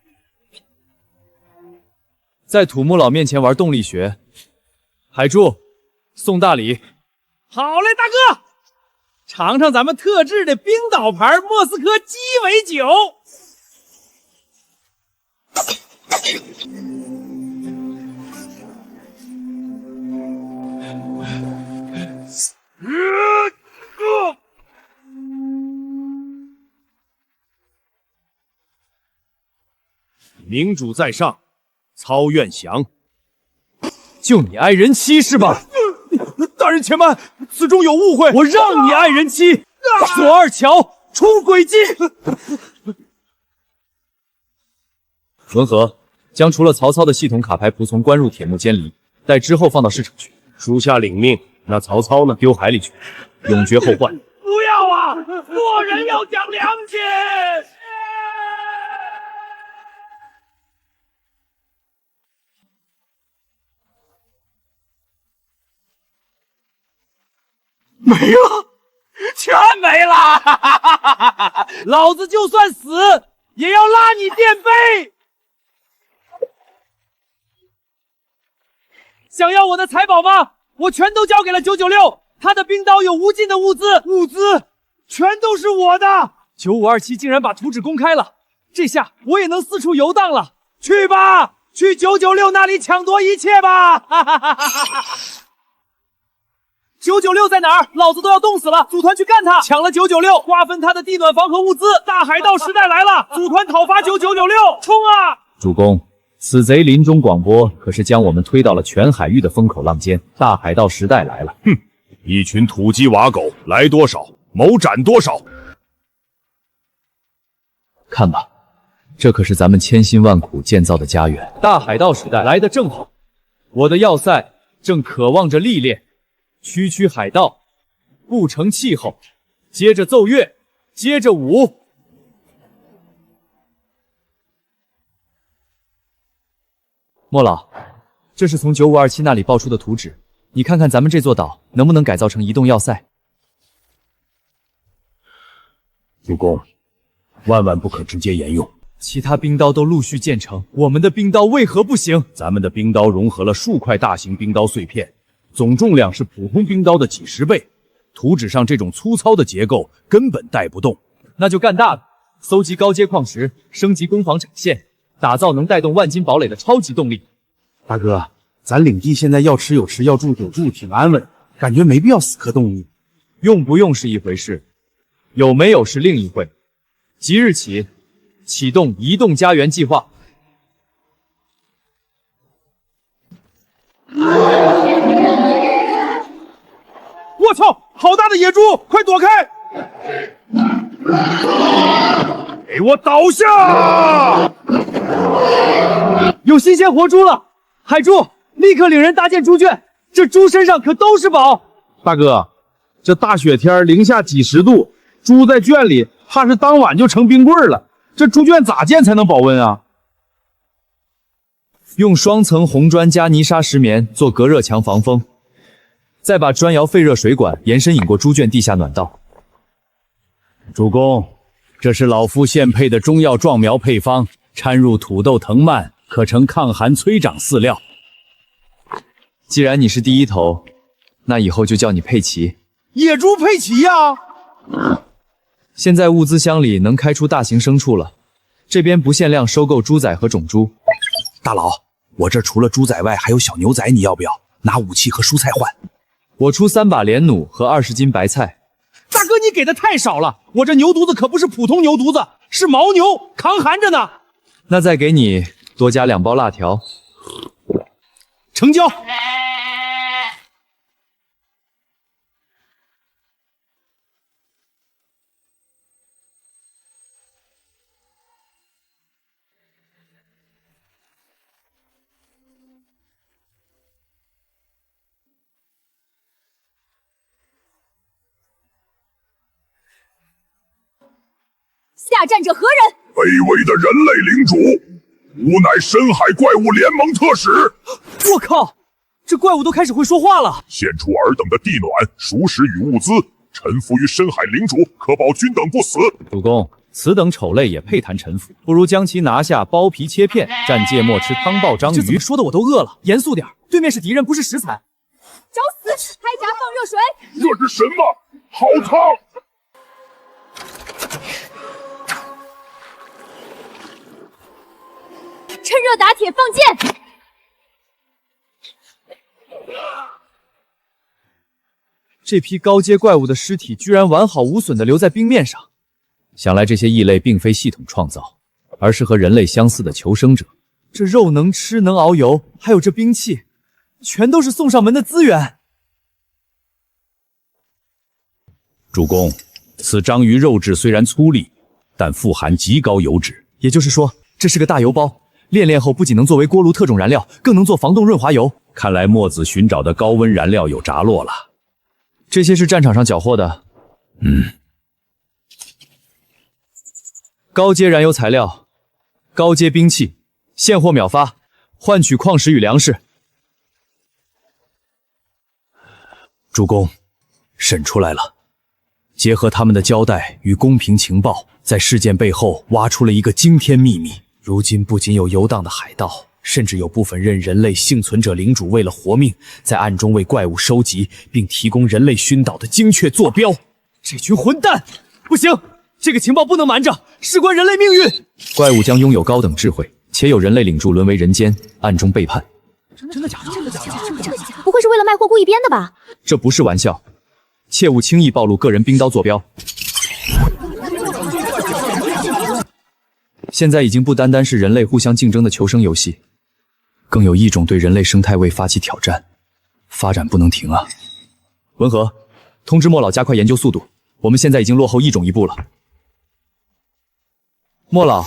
在土木佬面前玩动力学，海柱，送大礼。好嘞，大哥，尝尝咱们特制的冰岛牌莫斯科鸡尾酒。明主在上，操愿降。就你爱人妻是吧？大人且慢，此中有误会。我让你爱人妻，左二乔出诡计。文和，将除了曹操的系统卡牌仆从关入铁木监里，待之后放到市场去。属下领命。那曹操呢？丢海里去，永绝后患。不要啊！做人要讲良心。没了，全没了！老子就算死，也要拉你垫背！想要我的财宝吗？我全都交给了996，他的冰刀有无尽的物资全都是我的。9527竟然把图纸公开了，这下我也能四处游荡了。去吧，去996那里抢夺一切吧！哈哈哈哈哈！996在哪儿？老子都要冻死了！组团去干他！抢了996，瓜分他的地暖房和物资。大海盗时代来了！组团讨伐9996，冲啊！主公，此贼临终广播可是将我们推到了全海域的风口浪尖。大海盗时代来了！哼，一群土鸡瓦狗，来多少谋斩多少。看吧，这可是咱们千辛万苦建造的家园。大海盗时代来得正好，我的要塞正渴望着历练。区区海盗，不成气候。接着奏乐，接着舞。莫老，这是从9527那里爆出的图纸，你看看咱们这座岛能不能改造成移动要塞？主公，万万不可直接沿用。其他冰刀都陆续建成，我们的冰刀为何不行？咱们的冰刀融合了数块大型冰刀碎片。总重量是普通冰刀的几10倍，图纸上这种粗糙的结构根本带不动。那就干大的，搜集高阶矿石，升级攻防产线，打造能带动万金堡垒的超级动力。大哥，咱领地现在要吃有吃，要住有住，挺安稳，感觉没必要死磕动力。用不用是一回事，有没有是另一回。即日起，启动移动家园计划。我操！好大的野猪，快躲开！给我倒下！有新鲜活猪了！海猪，立刻领人搭建猪圈，这猪身上可都是宝。大哥，这大雪天零下几10度，猪在圈里，怕是当晚就成冰棍了。这猪圈咋建才能保温啊？用双层红砖加泥沙石棉做隔热墙防风。再把砖窑废热水管延伸引过猪圈地下暖道。主公，这是老夫现配的中药壮苗配方，掺入土豆藤蔓，可成抗寒催长饲料。既然你是第一头，那以后就叫你佩奇。野猪佩奇呀！现在物资箱里能开出大型牲畜了，这边不限量收购猪仔和种猪。大佬，我这除了猪仔外还有小牛仔，你要不要？拿武器和蔬菜换。我出3把连弩和20斤白菜。大哥，你给的太少了，我这牛犊子可不是普通牛犊子，是牦牛，抗寒着呢。那再给你多加2包辣条。成交。下战者何人？卑微的人类领主，吾乃深海怪物联盟特使。我靠，这怪物都开始会说话了！献出尔等的地暖、熟食与物资，臣服于深海领主，可保君等不死。主公，此等丑类也配谈臣服？不如将其拿下，剥皮切片，蘸芥末吃汤爆章鱼。这怎么说的我都饿了，严肃点，对面是敌人，不是食材。找死！开闸放热水。这是什么？好烫！趁热打铁，放箭！这批高阶怪物的尸体居然完好无损地留在冰面上，想来这些异类并非系统创造，而是和人类相似的求生者。这肉能吃，能熬油，还有这兵器，全都是送上门的资源。主公，此章鱼肉质虽然粗粝，但富含极高油脂，也就是说，这是个大油包。炼后不仅能作为锅炉特种燃料，更能做防冻润滑油。看来墨子寻找的高温燃料有着落了。这些是战场上缴获的。高阶燃油材料，高阶兵器，现货秒发，换取矿石与粮食。主公，审出来了。结合他们的交代与公平情报，在事件背后挖出了一个惊天秘密。如今不仅有游荡的海盗，甚至有部分任人类幸存者领主为了活命，在暗中为怪物收集并提供人类熏导的精确坐标。这群混蛋！不行，这个情报不能瞒着，事关人类命运。怪物将拥有高等智慧，且有人类领主沦为人间，暗中背叛。真的假的？不会是为了卖货故意编的吧？这不是玩笑，切勿轻易暴露个人冰刀坐标。现在已经不单单是人类互相竞争的求生游戏，更有一种对人类生态位发起挑战，发展不能停啊！文和，通知莫老加快研究速度，我们现在已经落后异种一步了。莫老，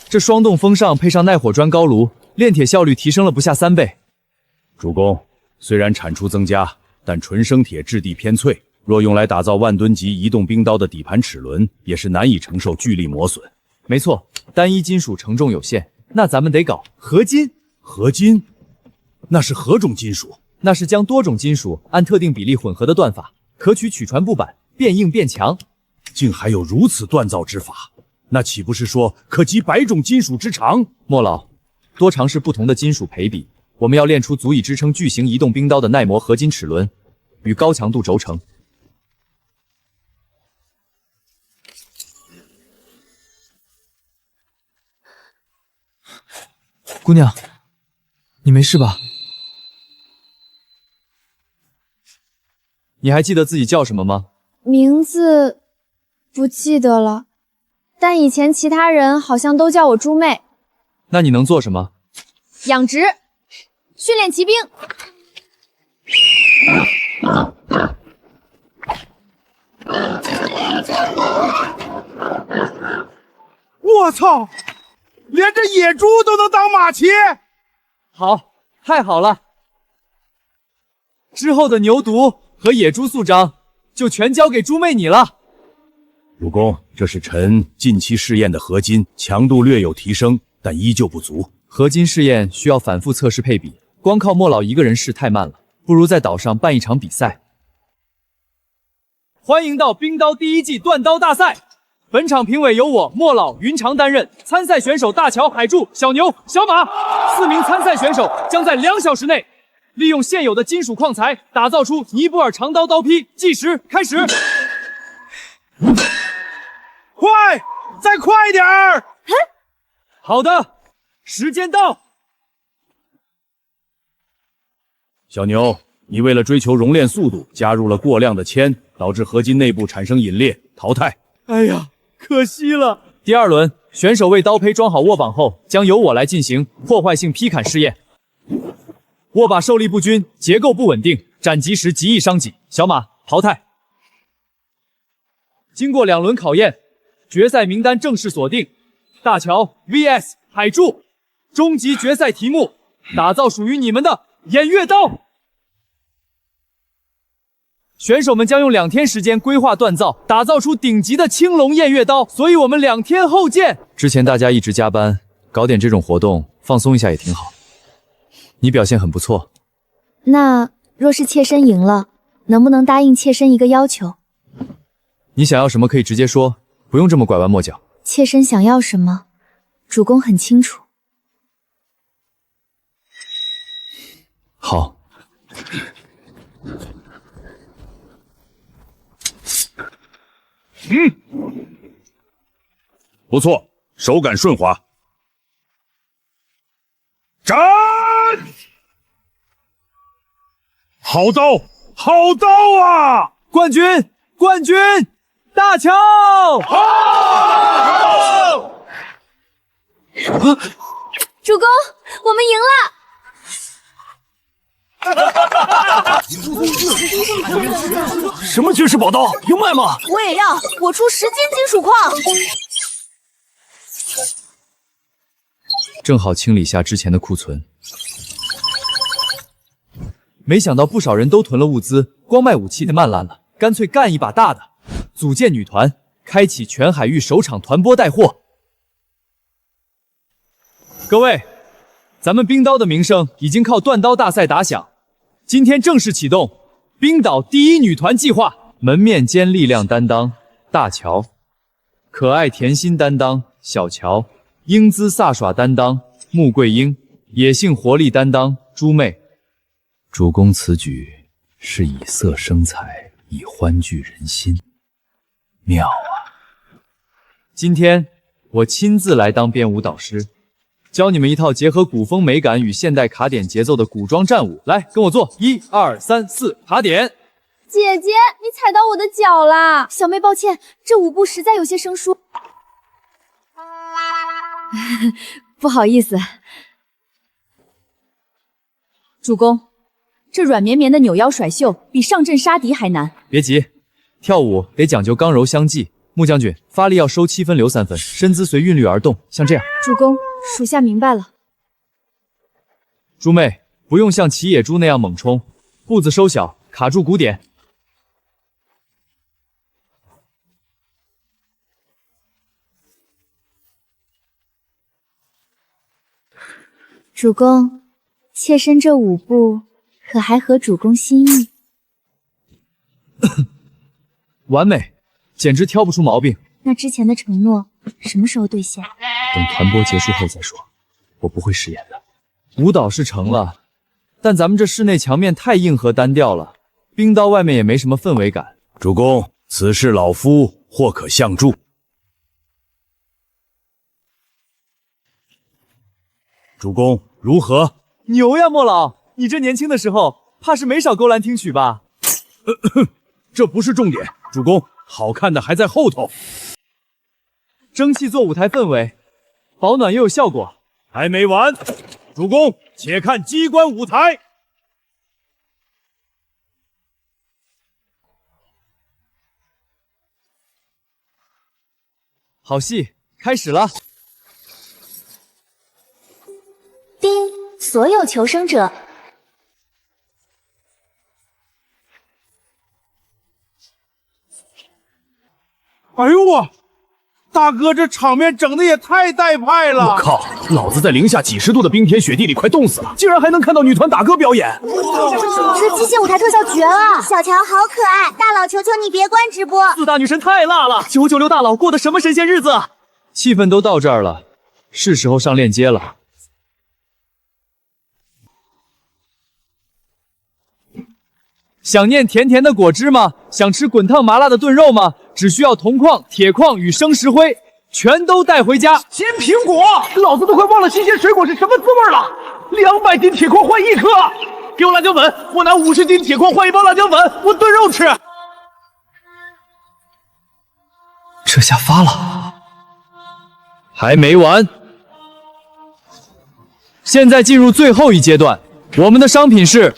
这双洞风上配上耐火砖高炉，炼铁效率提升了不下3倍。主公，虽然产出增加，但纯生铁质地偏脆，若用来打造万吨级移动冰刀的底盘齿轮，也是难以承受巨力磨损。没错，单一金属承重有限，那咱们得搞合金。合金？那是何种金属？那是将多种金属按特定比例混合的锻法，可取曲传布板，变硬变强。竟还有如此锻造之法，那岂不是说可集100种金属之长？莫老，多尝试不同的金属配比，我们要炼出足以支撑巨型移动冰刀的耐磨合金齿轮与高强度轴承。姑娘，你没事吧？你还记得自己叫什么吗？名字不记得了，但以前其他人好像都叫我猪妹。那你能做什么？养殖、训练骑兵。我操！连这野猪都能当马骑，好，太好了！之后的牛犊和野猪速章就全交给猪妹你了。主公，这是臣近期试验的合金，强度略有提升，但依旧不足。合金试验需要反复测试配比，光靠莫老一个人试太慢了。不如在岛上办一场比赛。欢迎到冰刀第1季断刀大赛。本场评委由我莫老、云长担任，参赛选手大乔、海柱、小牛、小马4名参赛选手将在2小时内利用现有的金属矿材打造出尼泊尔长刀刀劈。计时开始。快，再快点儿！好的，时间到。小牛，你为了追求熔炼速度，加入了过量的铅，导致合金内部产生引裂，淘汰。哎呀，可惜了。第2轮，选手为刀胚装好握把后，将由我来进行破坏性劈砍试验。握把受力不均，结构不稳定，斩击时极易伤己。小马淘汰。经过2轮考验，决赛名单正式锁定：大乔 vs 海柱。终极决赛题目：打造属于你们的偃月刀。选手们将用2天时间规划锻造，打造出顶级的青龙偃月刀。所以我们2天后见。之前大家一直加班，搞点这种活动，放松一下也挺好。你表现很不错。那若是妾身赢了，能不能答应妾身一个要求？你想要什么可以直接说，不用这么拐弯抹角。妾身想要什么，主公很清楚。好。不错，手感顺滑。斩！好刀，好刀啊！冠军，冠军，大乔！主公，我们赢了！什么绝世宝刀？有卖吗？我也要，我出10斤金属矿。正好清理下之前的库存。没想到不少人都囤了物资，光卖武器的慢烂了，干脆干一把大的，组建女团，开启全海域首场团播带货。各位，咱们冰刀的名声已经靠断刀大赛打响，今天正式启动冰岛第1女团计划，门面兼力量担当大乔，可爱甜心担当小乔，英姿飒爽担当穆桂英，野性活力担当朱妹。主公此举是以色生财，以欢聚人心，妙啊！今天我亲自来当编舞导师，教你们一套结合古风美感与现代卡点节奏的古装战舞。来，跟我做1、2、3、4，卡点。姐姐，你踩到我的脚啦！小妹抱歉，这舞步实在有些生疏。不好意思，主公，这软绵绵的扭腰甩袖比上阵杀敌还难。别急，跳舞得讲究刚柔相济。穆将军，发力要收7分留3分，身姿随韵律而动，像这样。主公，属下明白了。朱妹，不用像骑野猪那样猛冲，步子收小，卡住鼓点。主公，妾身这舞步可还合主公心意？完美，简直挑不出毛病。那之前的承诺什么时候兑现？等团播结束后再说，我不会食言的。舞蹈是成了，但咱们这室内墙面太硬核单调了，冰刀外面也没什么氛围感。主公，此事老夫或可相助。主公如何？牛呀，莫老，你这年轻的时候，怕是没少勾栏听曲吧？这不是重点，主公，好看的还在后头。蒸汽做舞台氛围，保暖又有效果。还没完，主公，且看机关舞台。好戏开始了。叮！所有求生者，哎呦我，大哥，这场面整的也太带派了！我靠，老子在零下几十度的冰天雪地里快冻死了，竟然还能看到女团打歌表演！这即兴舞台特效绝了！小乔好可爱，大佬求求你别关直播！四大女神太辣了，996大佬过的什么神仙日子？气氛都到这儿了，是时候上链接了。想念甜甜的果汁吗？想吃滚烫麻辣的炖肉吗？只需要铜矿、铁矿与生石灰，全都带回家。鲜苹果，老子都快忘了新鲜水果是什么滋味了。200斤铁矿换1颗，给我辣椒粉，我拿50斤铁矿换1包辣椒粉，我炖肉吃。这下发了，还没完。现在进入最后一阶段，我们的商品是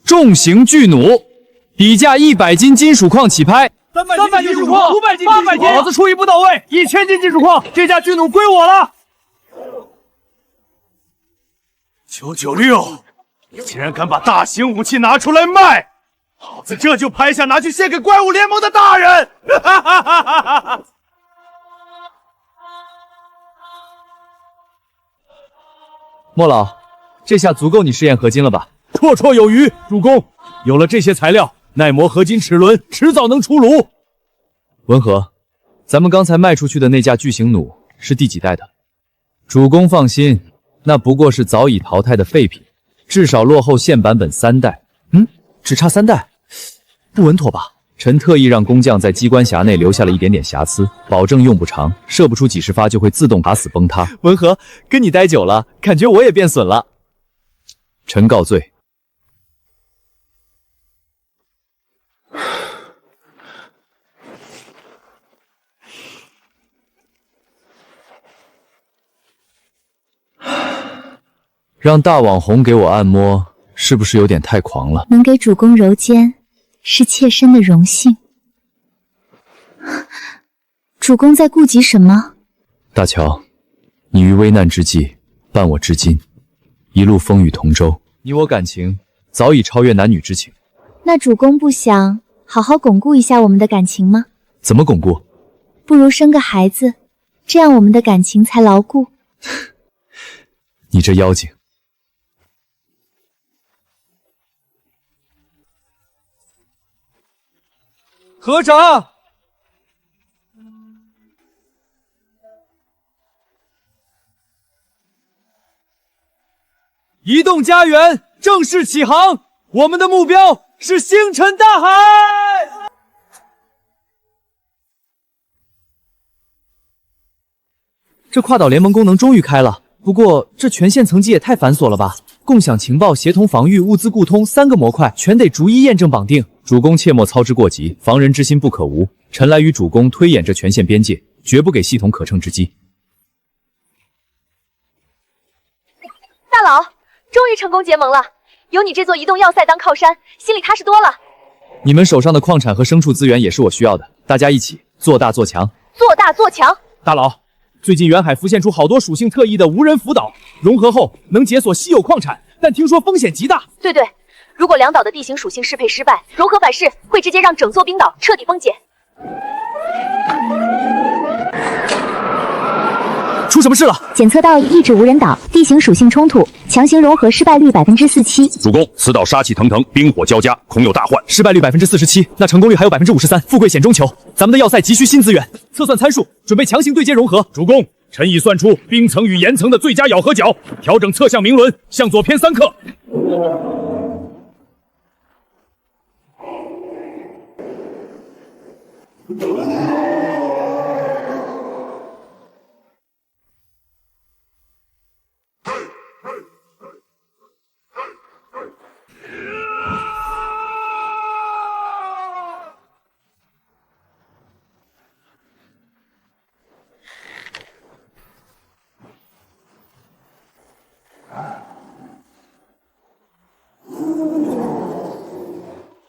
重型巨弩，底价100斤金属矿起拍。300斤金属矿，500斤，800斤，老子出一步到位，1000斤金属矿，这架巨弩归我了。996，你竟然敢把大型武器拿出来卖，老子这就拍下拿去献给怪物联盟的大人！哈哈哈哈哈哈！莫老，这下足够你试验合金了吧？绰绰有余，主公。有了这些材料，耐磨合金齿轮迟早能出炉。文和，咱们刚才卖出去的那架巨型弩是第几代的？主公放心，那不过是早已淘汰的废品，至少落后现版本3代。只差3代，不稳妥吧？臣特意让工匠在机关匣内留下了一点点瑕疵，保证用不长，射不出几十发就会自动卡死崩塌。文和，跟你待久了，感觉我也变损了。臣告罪。让大网红给我按摩，是不是有点太狂了？能给主公揉肩，是妾身的荣幸。主公在顾及什么？大乔，你于危难之际伴我至今，一路风雨同舟，你我感情早已超越男女之情。那主公不想好好巩固一下我们的感情吗？怎么巩固？不如生个孩子，这样我们的感情才牢固。你这妖精！合掌！移动家园正式起航，我们的目标是星辰大海。这跨岛联盟功能终于开了，不过这权限层级也太繁琐了吧？共享情报、协同防御、物资互通3个模块，全得逐一验证绑定。主公切莫操之过急，防人之心不可无。臣来与主公推演这权限边界，绝不给系统可乘之机。大佬，终于成功结盟了！有你这座移动要塞当靠山，心里踏实多了。你们手上的矿产和牲畜资源也是我需要的，大家一起做大做强。做大做强！大佬，最近远海浮现出好多属性特异的无人浮岛，融合后能解锁稀有矿产，但听说风险极大。对，如果两岛的地形属性适配失败，融合反噬会直接让整座冰岛彻底崩解。出什么事了？检测到一指无人岛，地形属性冲突，强行融合失败率47%。主公，此岛杀气腾腾，冰火交加，恐有大患。失败率47%，那成功率还有53%，富贵险中求。咱们的要塞急需新资源，测算参数，准备强行对接融合。主公，臣已算出冰层与岩层的最佳咬合角，调整侧向明轮，向左偏3克。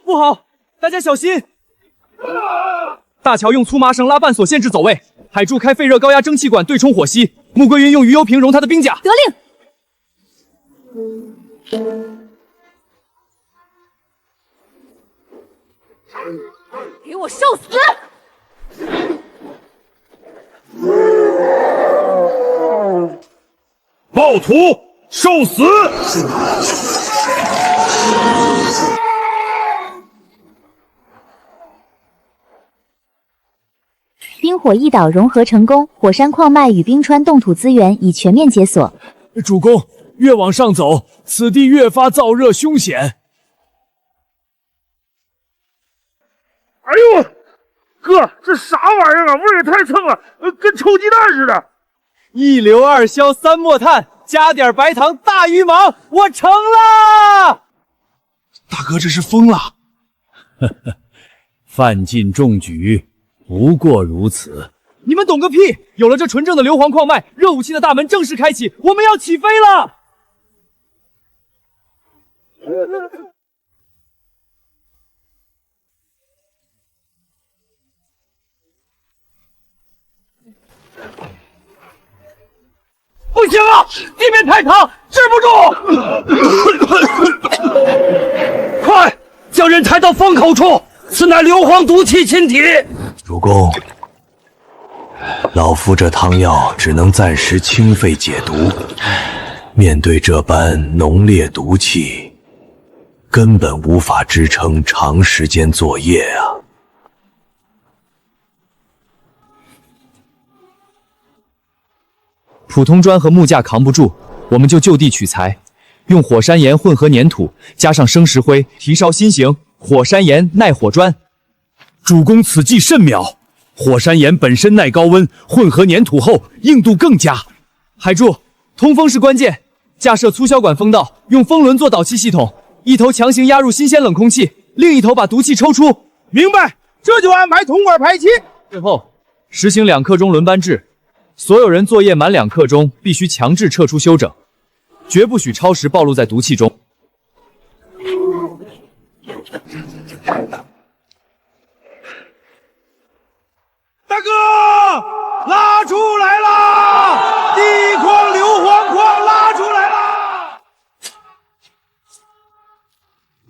不好，大家小心！大乔用粗麻绳拉绊索限制走位，海柱开废热高压蒸汽管对冲火吸，穆桂云用鱼油瓶融他的冰甲。得令！给我受死！暴徒受死！冰火一岛融合成功，火山矿脉与冰川冻土资源已全面解锁。主公，越往上走，此地越发燥热凶险。哎呦，哥，这啥玩意儿啊？味儿也太蹭了，跟臭鸡蛋似的。一硫二硝三墨炭，加点白糖大鱼芒，我成了！大哥，这是疯了！呵呵，范进中举，不过如此。你们懂个屁！有了这纯正的硫磺矿脉，热武器的大门正式开启，我们要起飞了！不行啊，地面太烫，支不住！快，将人抬到风口处，此乃硫磺毒气侵体。主公，老夫这汤药只能暂时清肺解毒，面对这般浓烈毒气，根本无法支撑长时间作业啊！普通砖和木架扛不住，我们就地取材，用火山岩混合粘土，加上生石灰，提烧新型火山岩耐火砖。主公此计甚妙，火山岩本身耐高温，混合粘土后硬度更佳。海柱，通风是关键，架设粗销管风道，用风轮做导气系统，一头强行压入新鲜冷空气，另一头把毒气抽出。明白，这就安排铜管排气。最后，实行2刻钟轮班制。所有人作业满2刻钟，必须强制撤出休整，绝不许超时暴露在毒气中。大哥，拉出来啦！地矿硫磺矿拉出来啦！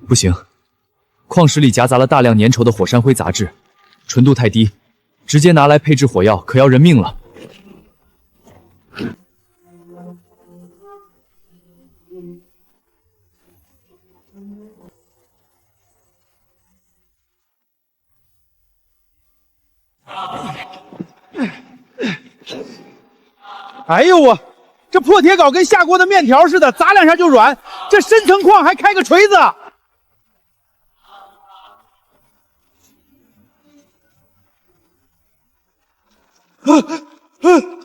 不行，矿石里夹杂了大量粘稠的火山灰杂质，纯度太低，直接拿来配制火药可要人命了。哎呦我，这破铁镐跟下锅的面条似的，砸2下就软。这深层矿还开个锤子。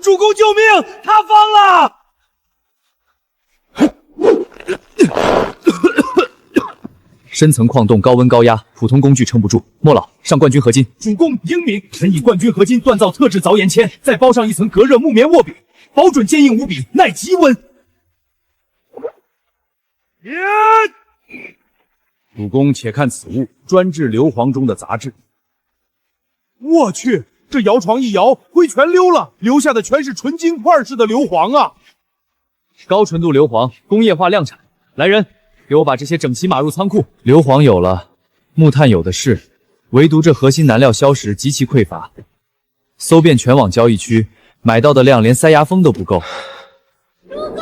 主公救命！塌方了！深层矿洞高温高压，普通工具撑不住。莫老，上冠军合金。主公英明，臣以冠军合金锻造特制凿岩铅，再包上一层隔热木棉握柄，保准坚硬无比，耐极温。主公，且看此物，专治硫磺中的杂质。我去，这摇床一摇，灰全溜了，留下的全是纯金块似的硫磺啊！高纯度硫磺，工业化量产。来人，给我把这些整齐码入仓库。硫磺有了，木炭有的是，唯独这核心燃料硝石极其匮乏。搜遍全网交易区，买到的量连塞牙缝都不够。主公，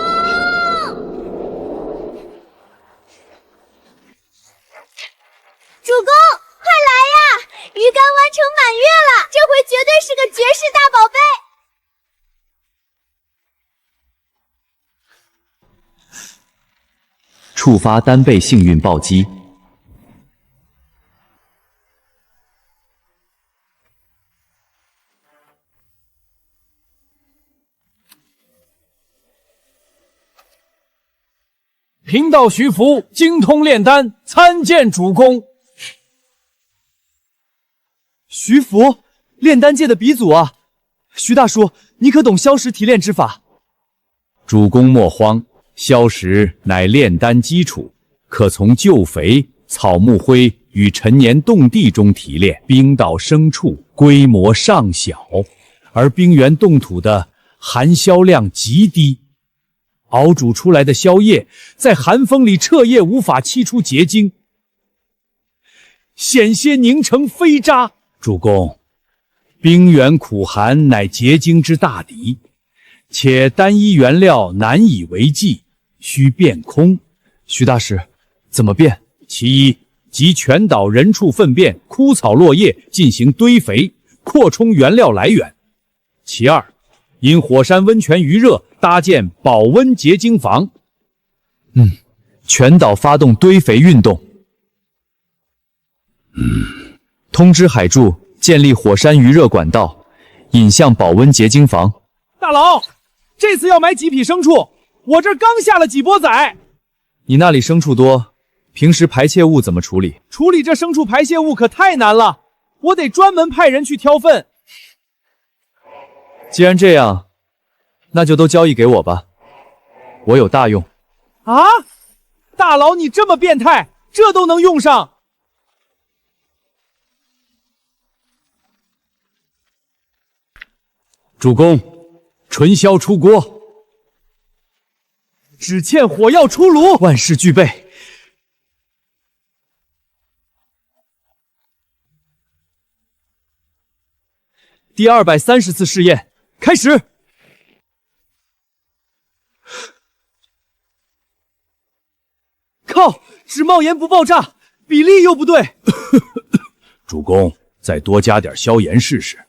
主公，快来呀！鱼竿完成满月了，这回绝对是个绝世大宝贝。触发单倍幸运暴击。贫道徐福精通炼丹，参见主公。徐福，炼丹界的鼻祖啊！徐大叔，你可懂硝石提炼之法？主公莫慌，硝石乃炼丹基础，可从旧肥、草木灰与陈年冻地中提炼。冰到生处，规模尚小，而冰原冻土的含硝量极低，熬煮出来的硝液在寒风里彻夜无法沏出结晶，险些凝成飞渣。主公，冰原苦寒乃结晶之大敌，且单一原料难以为继，需变空。徐大师，怎么变？其一，集全岛人畜粪便、枯草落叶进行堆肥，扩充原料来源。其二，因火山温泉余热，搭建保温结晶房。全岛发动堆肥运动。通知海柱建立火山余热管道，引向保温结晶房。大佬，这次要买几匹牲畜？我这刚下了几波崽。你那里牲畜多，平时排泄物怎么处理？处理这牲畜排泄物可太难了，我得专门派人去挑粪。既然这样，那就都交易给我吧，我有大用。啊！大佬，你这么变态，这都能用上？主公，纯硝出锅，只欠火药出炉，万事俱备。第230次试验开始。靠！只冒烟不爆炸，比例又不对。主公，再多加点消炎试试。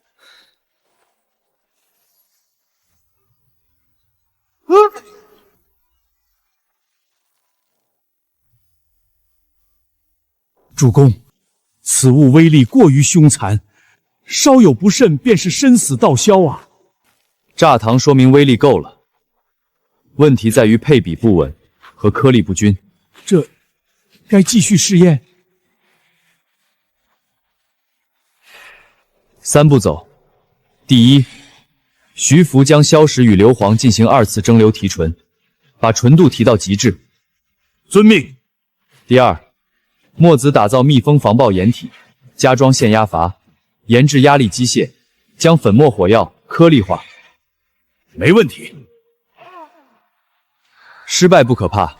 主公，此物威力过于凶残，稍有不慎便是生死道消啊！炸膛说明威力够了，问题在于配比不稳和颗粒不均。这该继续试验。3步走。第一，徐福将硝石与硫磺进行2次蒸馏提纯，把纯度提到极致。遵命。第二，墨子打造密封防爆掩体，加装限压阀，研制压力机械，将粉末火药颗粒化。没问题。失败不可怕，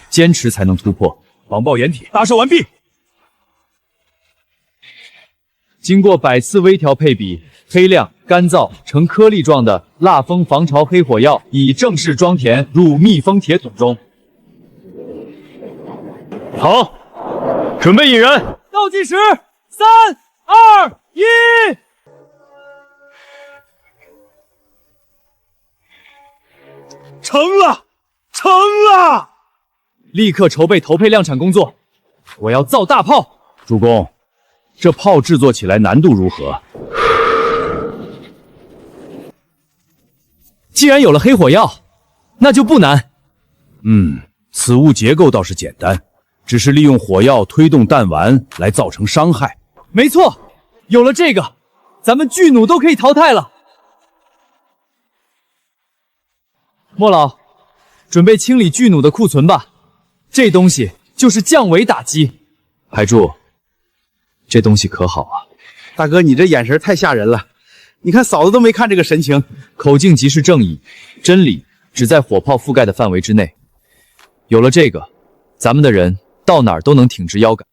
坚持才能突破。防爆掩体搭设完毕。经过100次微调配比，黑亮、干燥呈颗粒状的蜡封防潮黑火药已正式装填入密封铁桶中。好，准备引燃。倒计时，3、2、1。成了，成了！立刻筹备投配量产工作，我要造大炮。主公，这炮制作起来难度如何？既然有了黑火药，那就不难。此物结构倒是简单，只是利用火药推动弹丸来造成伤害。没错，有了这个，咱们巨弩都可以淘汰了。莫老，准备清理巨弩的库存吧，这东西就是降维打击。海柱，这东西可好啊？大哥，你这眼神太吓人了，你看嫂子都没看这个神情。口径即是正义，真理只在火炮覆盖的范围之内。有了这个，咱们的人到哪儿都能挺直腰杆。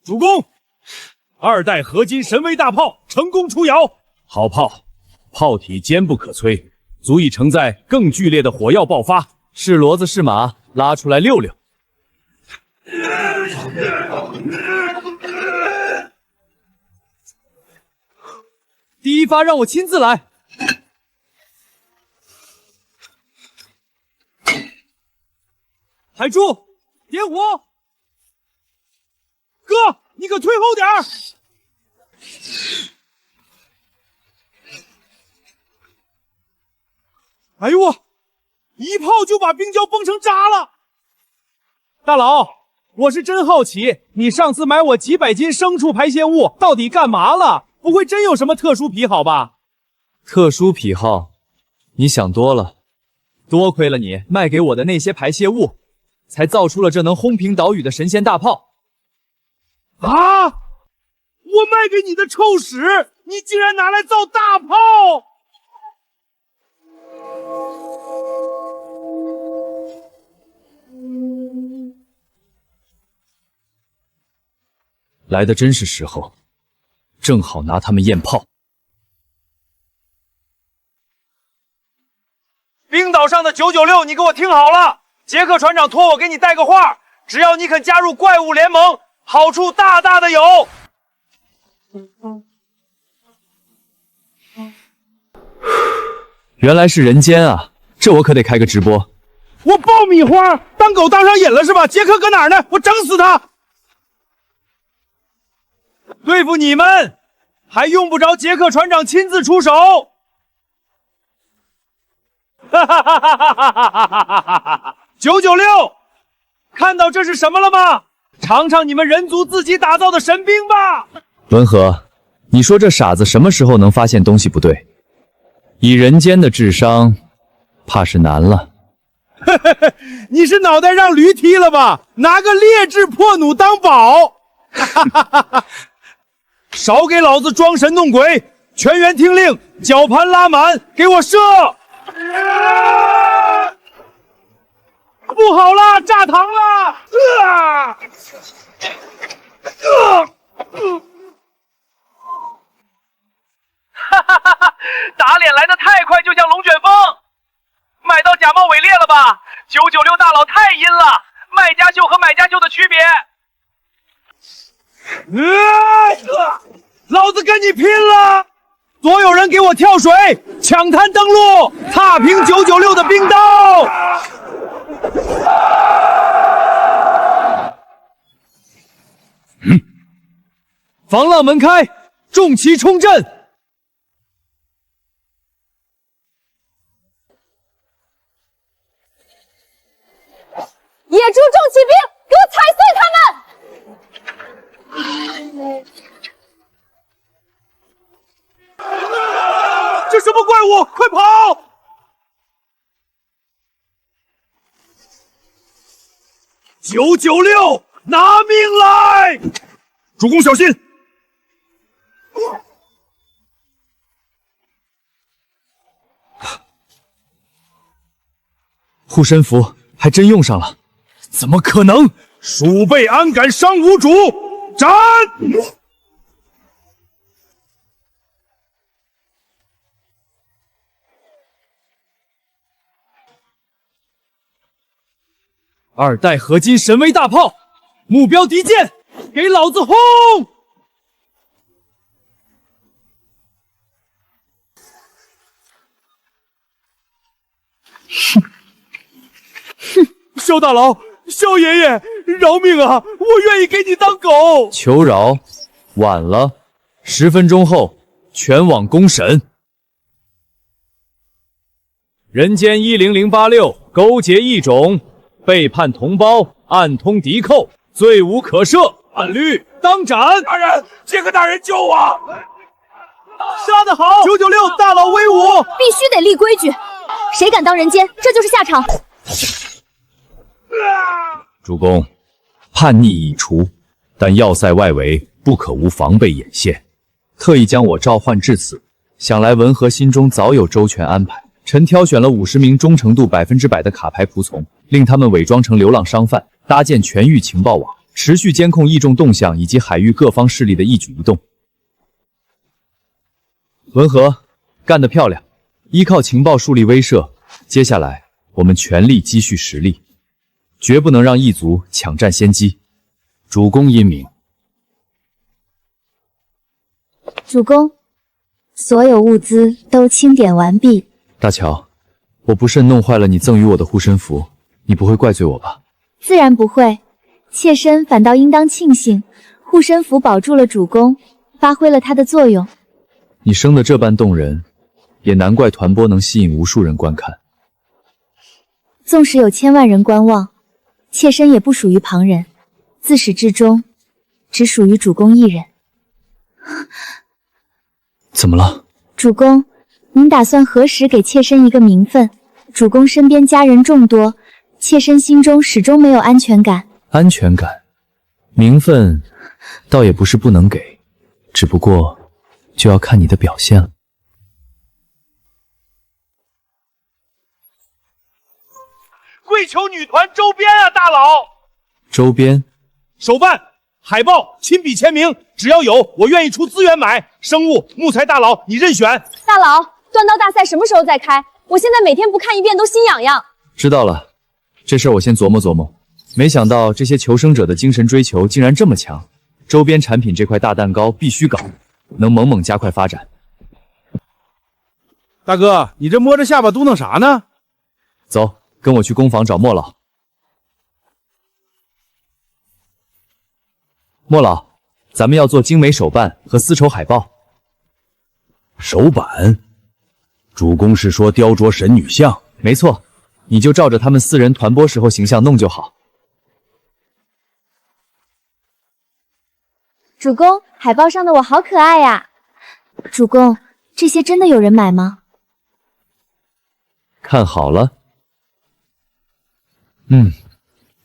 主公，2代合金神威大炮成功出窑。好炮，炮体坚不可摧，足以承载更剧烈的火药爆发。是骡子是马，拉出来溜溜。第一发让我亲自来。海柱，点火！哥，你可退后点儿！哎呦我，一炮就把冰胶崩成渣了！大佬，我是真好奇，你上次买我几百斤牲畜排泄物到底干嘛了？不会真有什么特殊癖好吧？特殊癖好？你想多了。多亏了你卖给我的那些排泄物，才造出了这能轰平岛屿的神仙大炮。啊！我卖给你的臭屎，你竟然拿来造大炮！来的真是时候，正好拿他们验炮。冰岛上的996，你给我听好了，杰克船长托我给你带个话，只要你肯加入怪物联盟，好处大大的有。原来是人间啊，这我可得开个直播。我爆米花当狗当上瘾了是吧？杰克搁哪儿呢？我整死他！对付你们，还用不着杰克船长亲自出手。哈哈哈哈哈哈！996，看到这是什么了吗？尝尝你们人族自己打造的神兵吧！文和，你说这傻子什么时候能发现东西不对？以人间的智商，怕是难了。你是脑袋让驴踢了吧？拿个劣质破弩当宝！少给老子装神弄鬼！全员听令，绞盘拉满，给我射！不好了，炸膛了！哈哈哈哈！打脸来得太快，就像龙卷风。买到假冒伪劣了吧？996大佬太阴了，卖家秀和买家秀的区别。老子跟你拼了！所有人给我跳水，抢滩登陆，踏平996的冰刀！防浪门开，重骑冲阵！野猪重骑兵，给我踩碎他们！这什么怪物？快跑！996，拿命来！主公小心！护身符还真用上了。怎么可能？鼠辈安敢伤无主！斩！2代合金神威大炮，目标敌舰，给老子轰！萧大佬，萧爷爷，饶命啊！我愿意给你当狗。求饶，晚了。10分钟后，全网公审。人间10086，勾结异种，背叛同胞，暗通敌寇，罪无可赦，按律当斩。大人，杰克大人救我！杀得好！996大佬威武！必须得立规矩，谁敢当人间，这就是下场。主公，叛逆已除，但要塞外围不可无防备眼线，特意将我召唤至此，想来文和心中早有周全安排。臣挑选了50名忠诚度100%的卡牌仆从，令他们伪装成流浪商贩，搭建全域情报网，持续监控异众动向以及海域各方势力的一举一动。文和，干得漂亮！依靠情报树立威慑，接下来我们全力积蓄实力，绝不能让异族抢占先机。主公英明。主公，所有物资都清点完毕。大乔，我不慎弄坏了你赠予我的护身符，你不会怪罪我吧？自然不会，妾身反倒应当庆幸，护身符保住了主公，发挥了它的作用。你生得这般动人，也难怪团播能吸引无数人观看。纵使有千万人观望，妾身也不属于旁人，自始至终只属于主公一人。怎么了？主公，您打算何时给妾身一个名分？主公身边家人众多，妾身心中始终没有安全感。安全感，名分，倒也不是不能给，只不过就要看你的表现了。跪求女团周边啊，大佬！周边手办、海报、亲笔签名，只要有，我愿意出资源买。生物、木材大佬，你任选。大佬，锻刀大赛什么时候再开？我现在每天不看一遍都心痒痒。知道了，这事儿我先琢磨琢磨。没想到这些求生者的精神追求竟然这么强，周边产品这块大蛋糕必须搞，能猛猛加快发展。大哥，你这摸着下巴嘟囔啥呢？走，跟我去工坊找莫老。莫老，咱们要做精美手办和丝绸海报。手板？主公是说雕琢神女像？没错，你就照着他们4人团播时候形象弄就好。主公，海报上的我好可爱呀！主公，这些真的有人买吗？看好了，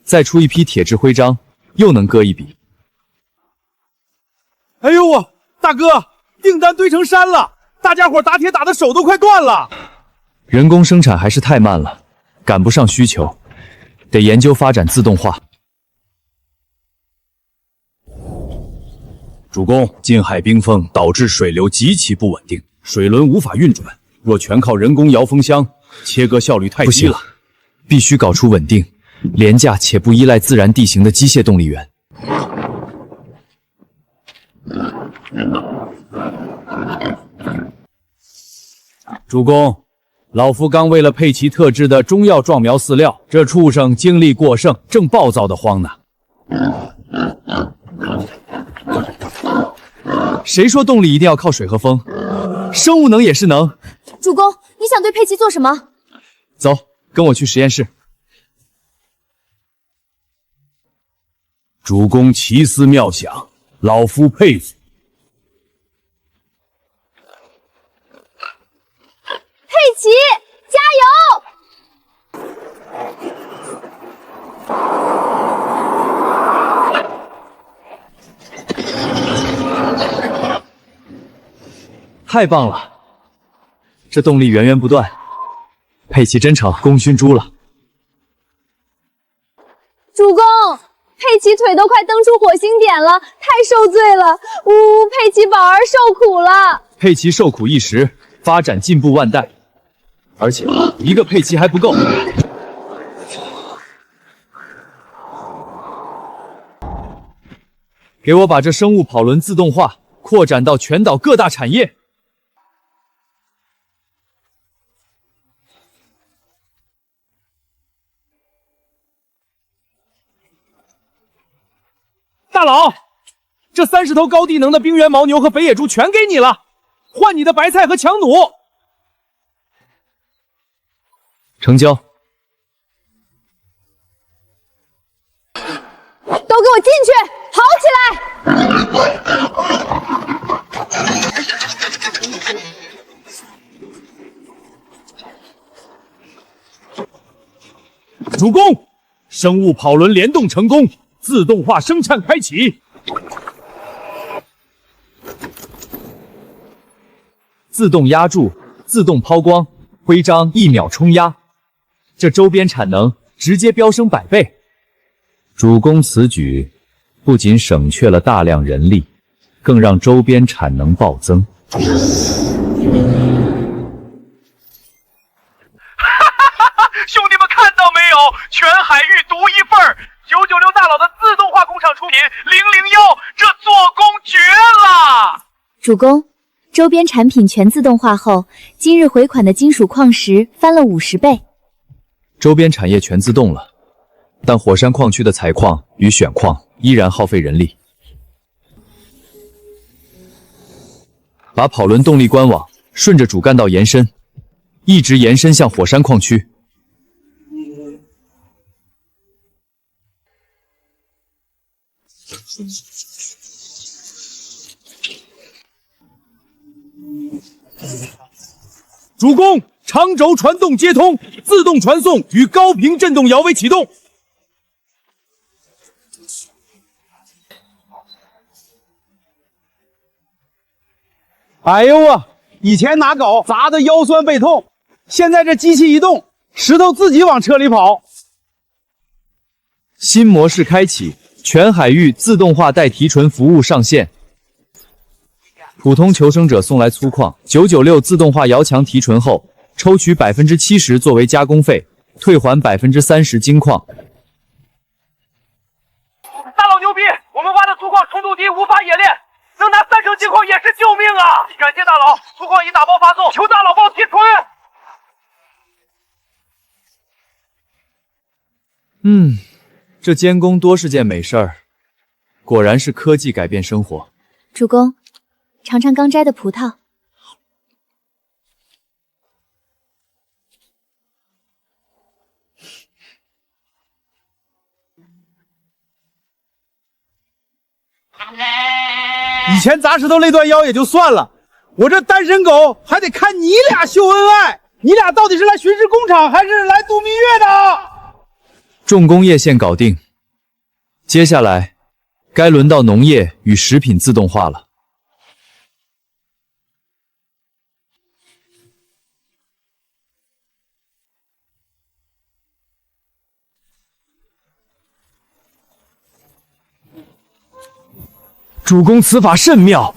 再出一批铁质徽章，又能割一笔。哎呦我，大哥，订单堆成山了，大家伙打铁打的手都快断了。人工生产还是太慢了，赶不上需求，得研究发展自动化。主公，近海冰封导致水流极其不稳定，水轮无法运转。若全靠人工摇风箱，切割效率太低了。必须搞出稳定、廉价且不依赖自然地形的机械动力源。主公，老夫刚为了佩奇特制的中药壮苗饲料，这畜生精力过剩，正暴躁的慌呢。谁说动力一定要靠水和风？生物能也是能。主公，你想对佩奇做什么？走，跟我去实验室。主公奇思妙想，老夫佩服。佩奇，加油！太棒了，这动力源源不断。佩奇真成功勋猪了。主公，佩奇腿都快蹬出火星点了，太受罪了！呜，佩奇宝儿受苦了。佩奇受苦一时，发展进步万代。而且一个佩奇还不够。给我把这生物跑轮自动化扩展到全岛各大产业。大佬，这30头高地能的冰原牦牛和北野猪全给你了，换你的白菜和强弩。成交。都给我进去，跑起来！主公，生物跑轮联动成功，自动化生产开启。自动压铸，自动抛光，徽章1秒冲压，这周边产能直接飙升100倍。主公此举不仅省却了大量人力，更让周边产能暴增。哈哈哈！兄弟们看到没有？全海域独一份儿，996大佬的自动化工厂出品001，这做工绝了！主公，周边产品全自动化后，今日回款的金属矿石翻了50倍。周边产业全自动了，但火山矿区的采矿与选矿依然耗费人力。把跑轮动力官网顺着主干道延伸，一直延伸向火山矿区。主公，长轴传动接通，自动传送与高频振动摇尾启动。哎呦啊！以前拿镐砸得腰酸背痛，现在这机器一动，石头自己往车里跑。新模式开启，全海域自动化代提纯服务上线。普通求生者送来粗矿996自动化摇墙提纯后，抽取70%作为加工费，退还30%金矿。大佬牛逼！我们挖的粗矿纯度低，无法冶炼，能拿3成金矿也是救命啊！感谢大佬，粗矿已打包发送，求大佬帮提纯。这监工多是件美事儿，果然是科技改变生活。主公，尝尝刚摘的葡萄。以前砸石头累断腰也就算了，我这单身狗还得看你俩秀恩爱。你俩到底是来巡视工厂还是来度蜜月的？重工业线搞定，接下来该轮到农业与食品自动化了。主公此法甚妙，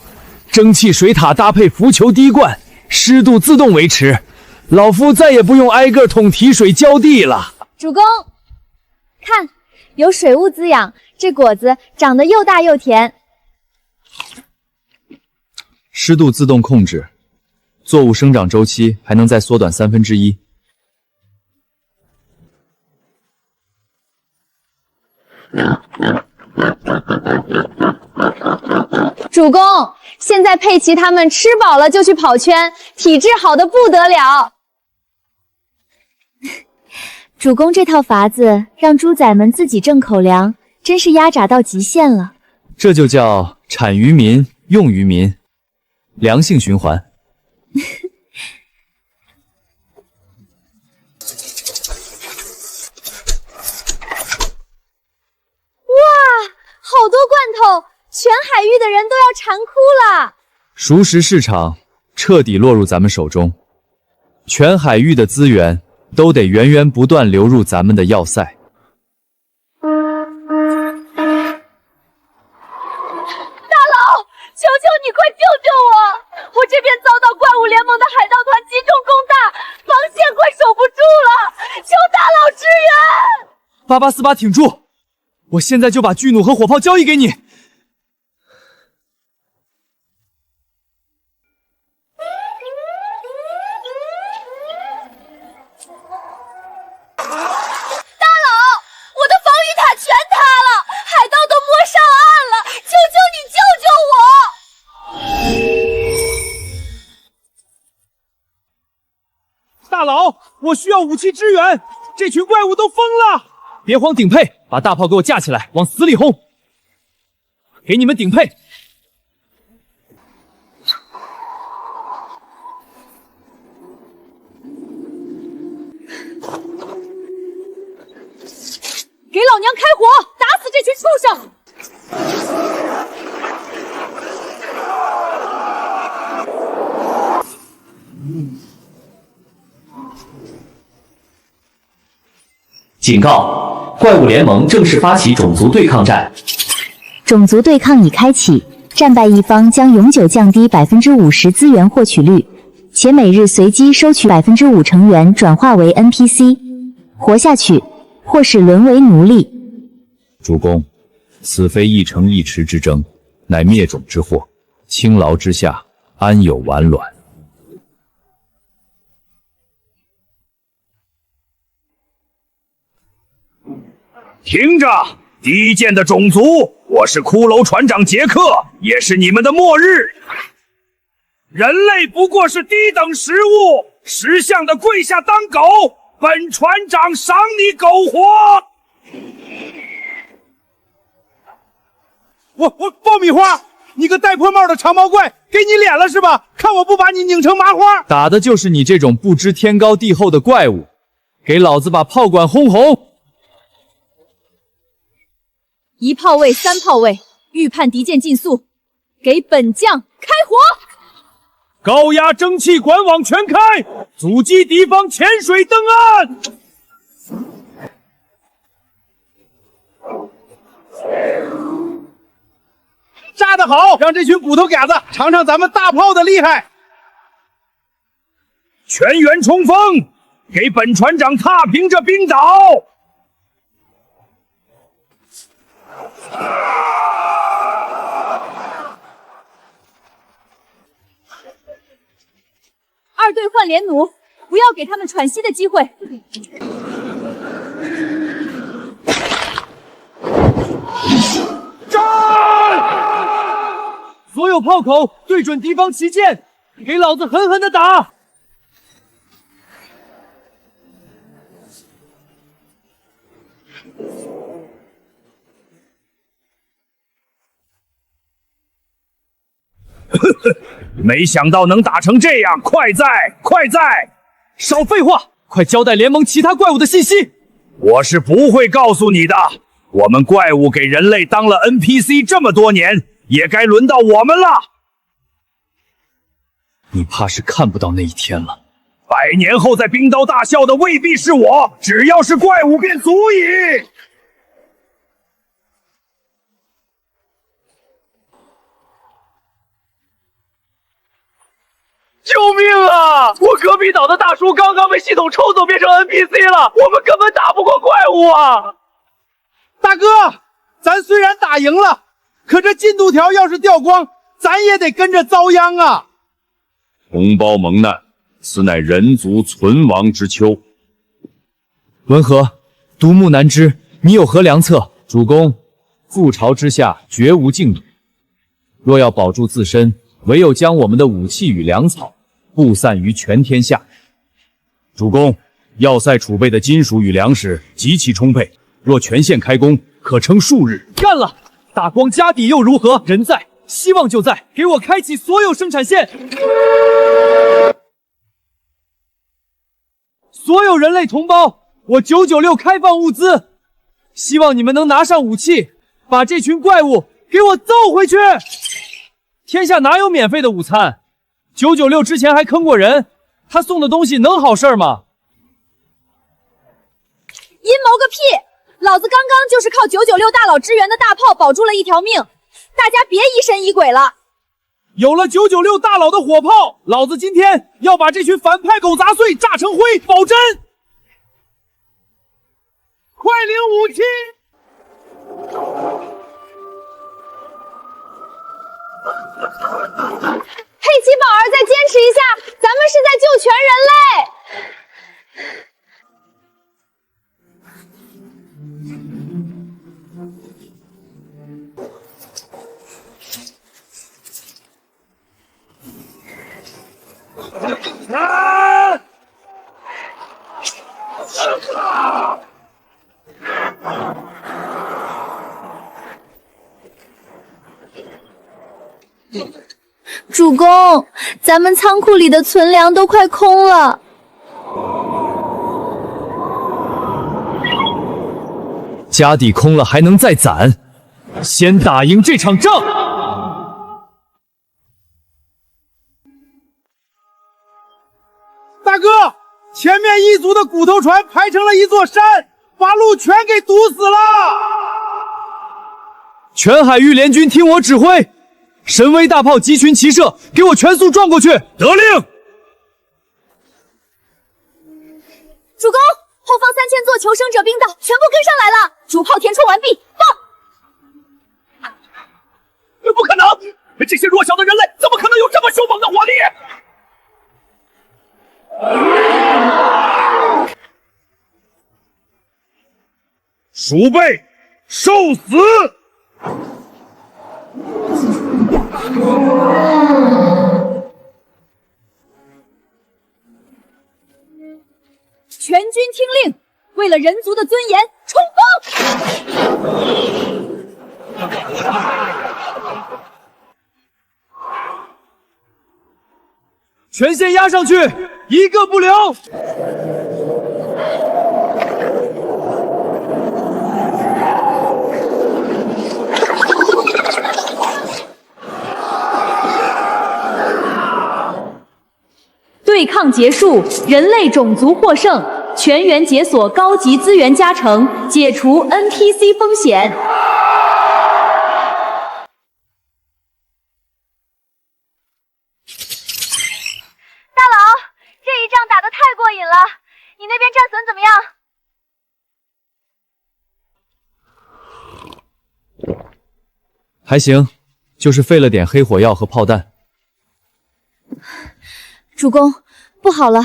蒸汽水塔搭配浮球滴灌，湿度自动维持，老夫再也不用挨个桶提水浇地了。主公，看，有水雾滋养，这果子长得又大又甜。湿度自动控制，作物生长周期还能再缩短1/3。主公，现在佩奇他们吃饱了就去跑圈，体质好的不得了。主公这套法子让猪仔们自己挣口粮，真是压榨到极限了。这就叫产于民，用于民，良性循环。哇，好多罐头，全海域的人都要馋哭了。熟食市场彻底落入咱们手中，全海域的资源都得源源不断流入咱们的要塞。求求你快救救我！我这边遭到怪物联盟的海盗团集中攻打，防线快守不住了，求大佬支援！8848挺住，我现在就把巨弩和火炮交易给你。大佬，我的防御塔全塌了，海盗都摸上岸了，求求你救救我！大佬，我需要武器支援，这群怪物都疯了！别慌，顶配，把大炮给我架起来，往死里轰！给你们顶配！给老娘开火，打死这群畜生！警告！怪物联盟正式发起种族对抗战。种族对抗已开启，战败一方将永久降低50%资源获取率，且每日随机收取5%成员转化为 NPC， 活下去或是沦为奴隶。主公，此非一城一池之争，乃灭种之祸，轻劳之下，安有完卵？听着，低贱的种族，我是骷髅船长杰克，也是你们的末日。人类不过是低等食物，识相的跪下当狗，本船长赏你苟活。我爆米花，你个戴破帽的长毛怪，给你脸了是吧？看我不把你拧成麻花！打的就是你这种不知天高地厚的怪物，给老子把炮管轰红！一炮位3炮位，预判敌舰进速，给本将开火！高压蒸汽管网全开，阻击敌方潜水登岸。炸得好，让这群骨头嘎子尝尝咱们大炮的厉害！全员冲锋，给本船长踏平这冰岛！二队换连弩，不要给他们喘息的机会。所有炮口对准敌方旗舰，给老子狠狠的打！没想到能打成这样，快在！少废话，快交代联盟其他怪物的信息！我是不会告诉你的。我们怪物给人类当了 NPC 这么多年，也该轮到我们了。你怕是看不到那一天了。100年后在冰刀大笑的未必是我，只要是怪物便足以。救命啊！我隔壁岛的大叔刚刚被系统抽走，变成 NPC 了，我们根本打不过怪物啊！大哥，咱虽然打赢了，可这进度条要是掉光，咱也得跟着遭殃啊！同胞蒙难，此乃人族存亡之秋。文和，独木难支，你有何良策？主公，覆巢之下绝无静旅，若要保住自身，唯有将我们的武器与粮草布散于全天下。主公，要塞储备的金属与粮食极其充沛，若全线开工，可撑数日。干了！打光家底又如何？人在，希望就在，给我开启所有生产线！所有人类同胞，我996开放物资，希望你们能拿上武器，把这群怪物给我揍回去！天下哪有免费的午餐？996之前还坑过人，他送的东西能好事吗？阴谋个屁！老子刚刚就是靠996大佬支援的大炮保住了一条命，大家别疑神疑鬼了。有了996大佬的火炮，老子今天要把这群反派狗杂碎炸成灰，保真！快领武器！佩奇宝儿，再坚持一下，咱们是在救全人类。主公，咱们仓库里的存粮都快空了。家底空了还能再攒，先打赢这场仗。大哥，前面一族的骨头船排成了一座山，把路全给堵死了。全海域联军听我指挥，神威大炮集群齐射，给我全速撞过去！得令。主公，后方3000座求生者冰岛全部跟上来了，主炮填充完毕，放！不可能！这些弱小的人类怎么可能有这么凶猛的火力？鼠辈，受死！全军听令，为了人族的尊严，冲锋！全线压上去，一个不留！对抗结束，人类种族获胜。全员解锁高级资源加成，解除 NPC 风险。大佬，这一仗打得太过瘾了，你那边战损怎么样？还行，就是废了点黑火药和炮弹。主公，不好了，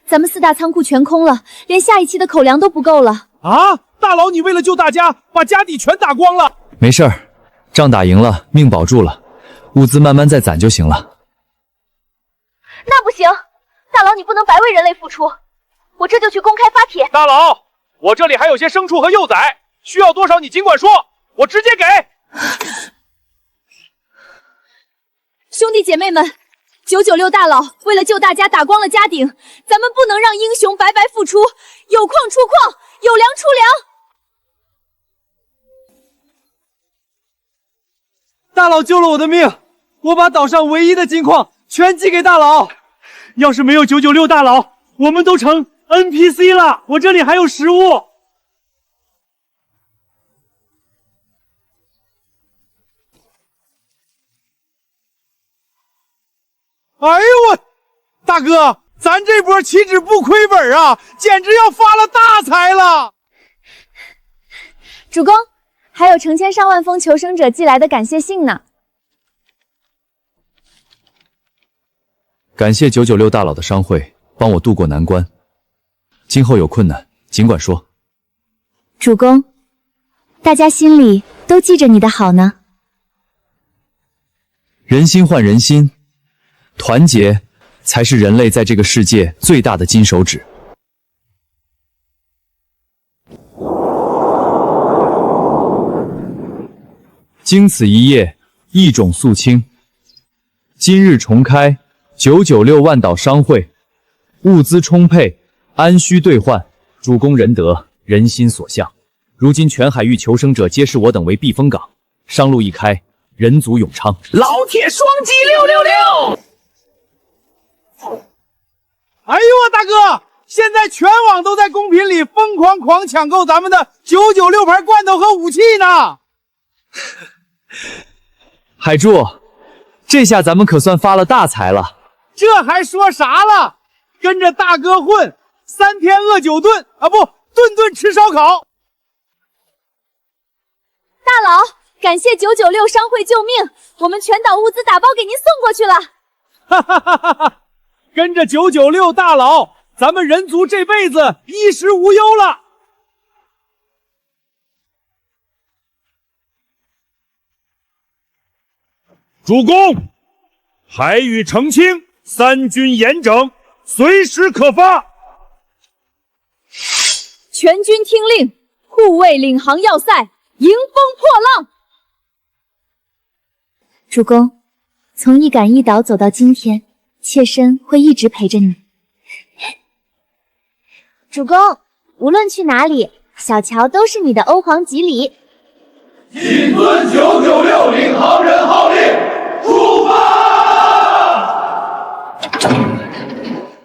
咱们4大仓库全空了，连下一期的口粮都不够了。啊！大佬，你为了救大家，把家底全打光了。没事儿，仗打赢了，命保住了，物资慢慢再攒就行了。那不行，大佬你不能白为人类付出，我这就去公开发帖。大佬，我这里还有些牲畜和幼崽，需要多少你尽管说，我直接给。兄弟姐妹们，996大佬为了救大家打光了家顶，咱们不能让英雄白白付出，有矿出矿，有粮出粮。大佬救了我的命，我把岛上唯一的金矿全寄给大佬。要是没有996大佬，我们都成 NPC 了。我这里还有食物。哎呦我，大哥，咱这波岂止不亏本啊，简直要发了大财了！主公，还有成千上万封求生者寄来的感谢信呢。感谢996大佬的商会，帮我渡过难关。今后有困难尽管说。主公，大家心里都记着你的好呢。人心换人心，团结才是人类在这个世界最大的金手指。经此一夜，异种肃清。今日重开996万岛商会，物资充沛，安需兑换，主公仁德，人心所向。如今全海域求生者皆视我等为避风港，商路一开，人族永昌。老铁双击666！哎呦我大哥，现在全网都在公屏里疯狂抢购咱们的996牌罐头和武器呢。海柱，这下咱们可算发了大财了。这还说啥了？跟着大哥混，3天饿9顿啊，不，顿顿吃烧烤。大佬，感谢996商会救命，我们全岛物资打包给您送过去了。哈哈哈哈哈！跟着996大佬，咱们人族这辈子衣食无忧了。主公，海域澄清，3军严整，随时可发。全军听令，护卫领航要塞，迎风破浪。主公，从一赶一岛走到今天，妾身会一直陪着你。主公，无论去哪里，小乔都是你的欧皇吉礼。谨遵996领航人号令，出发！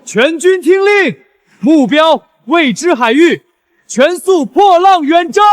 全军听令，目标未知海域，全速破浪远征！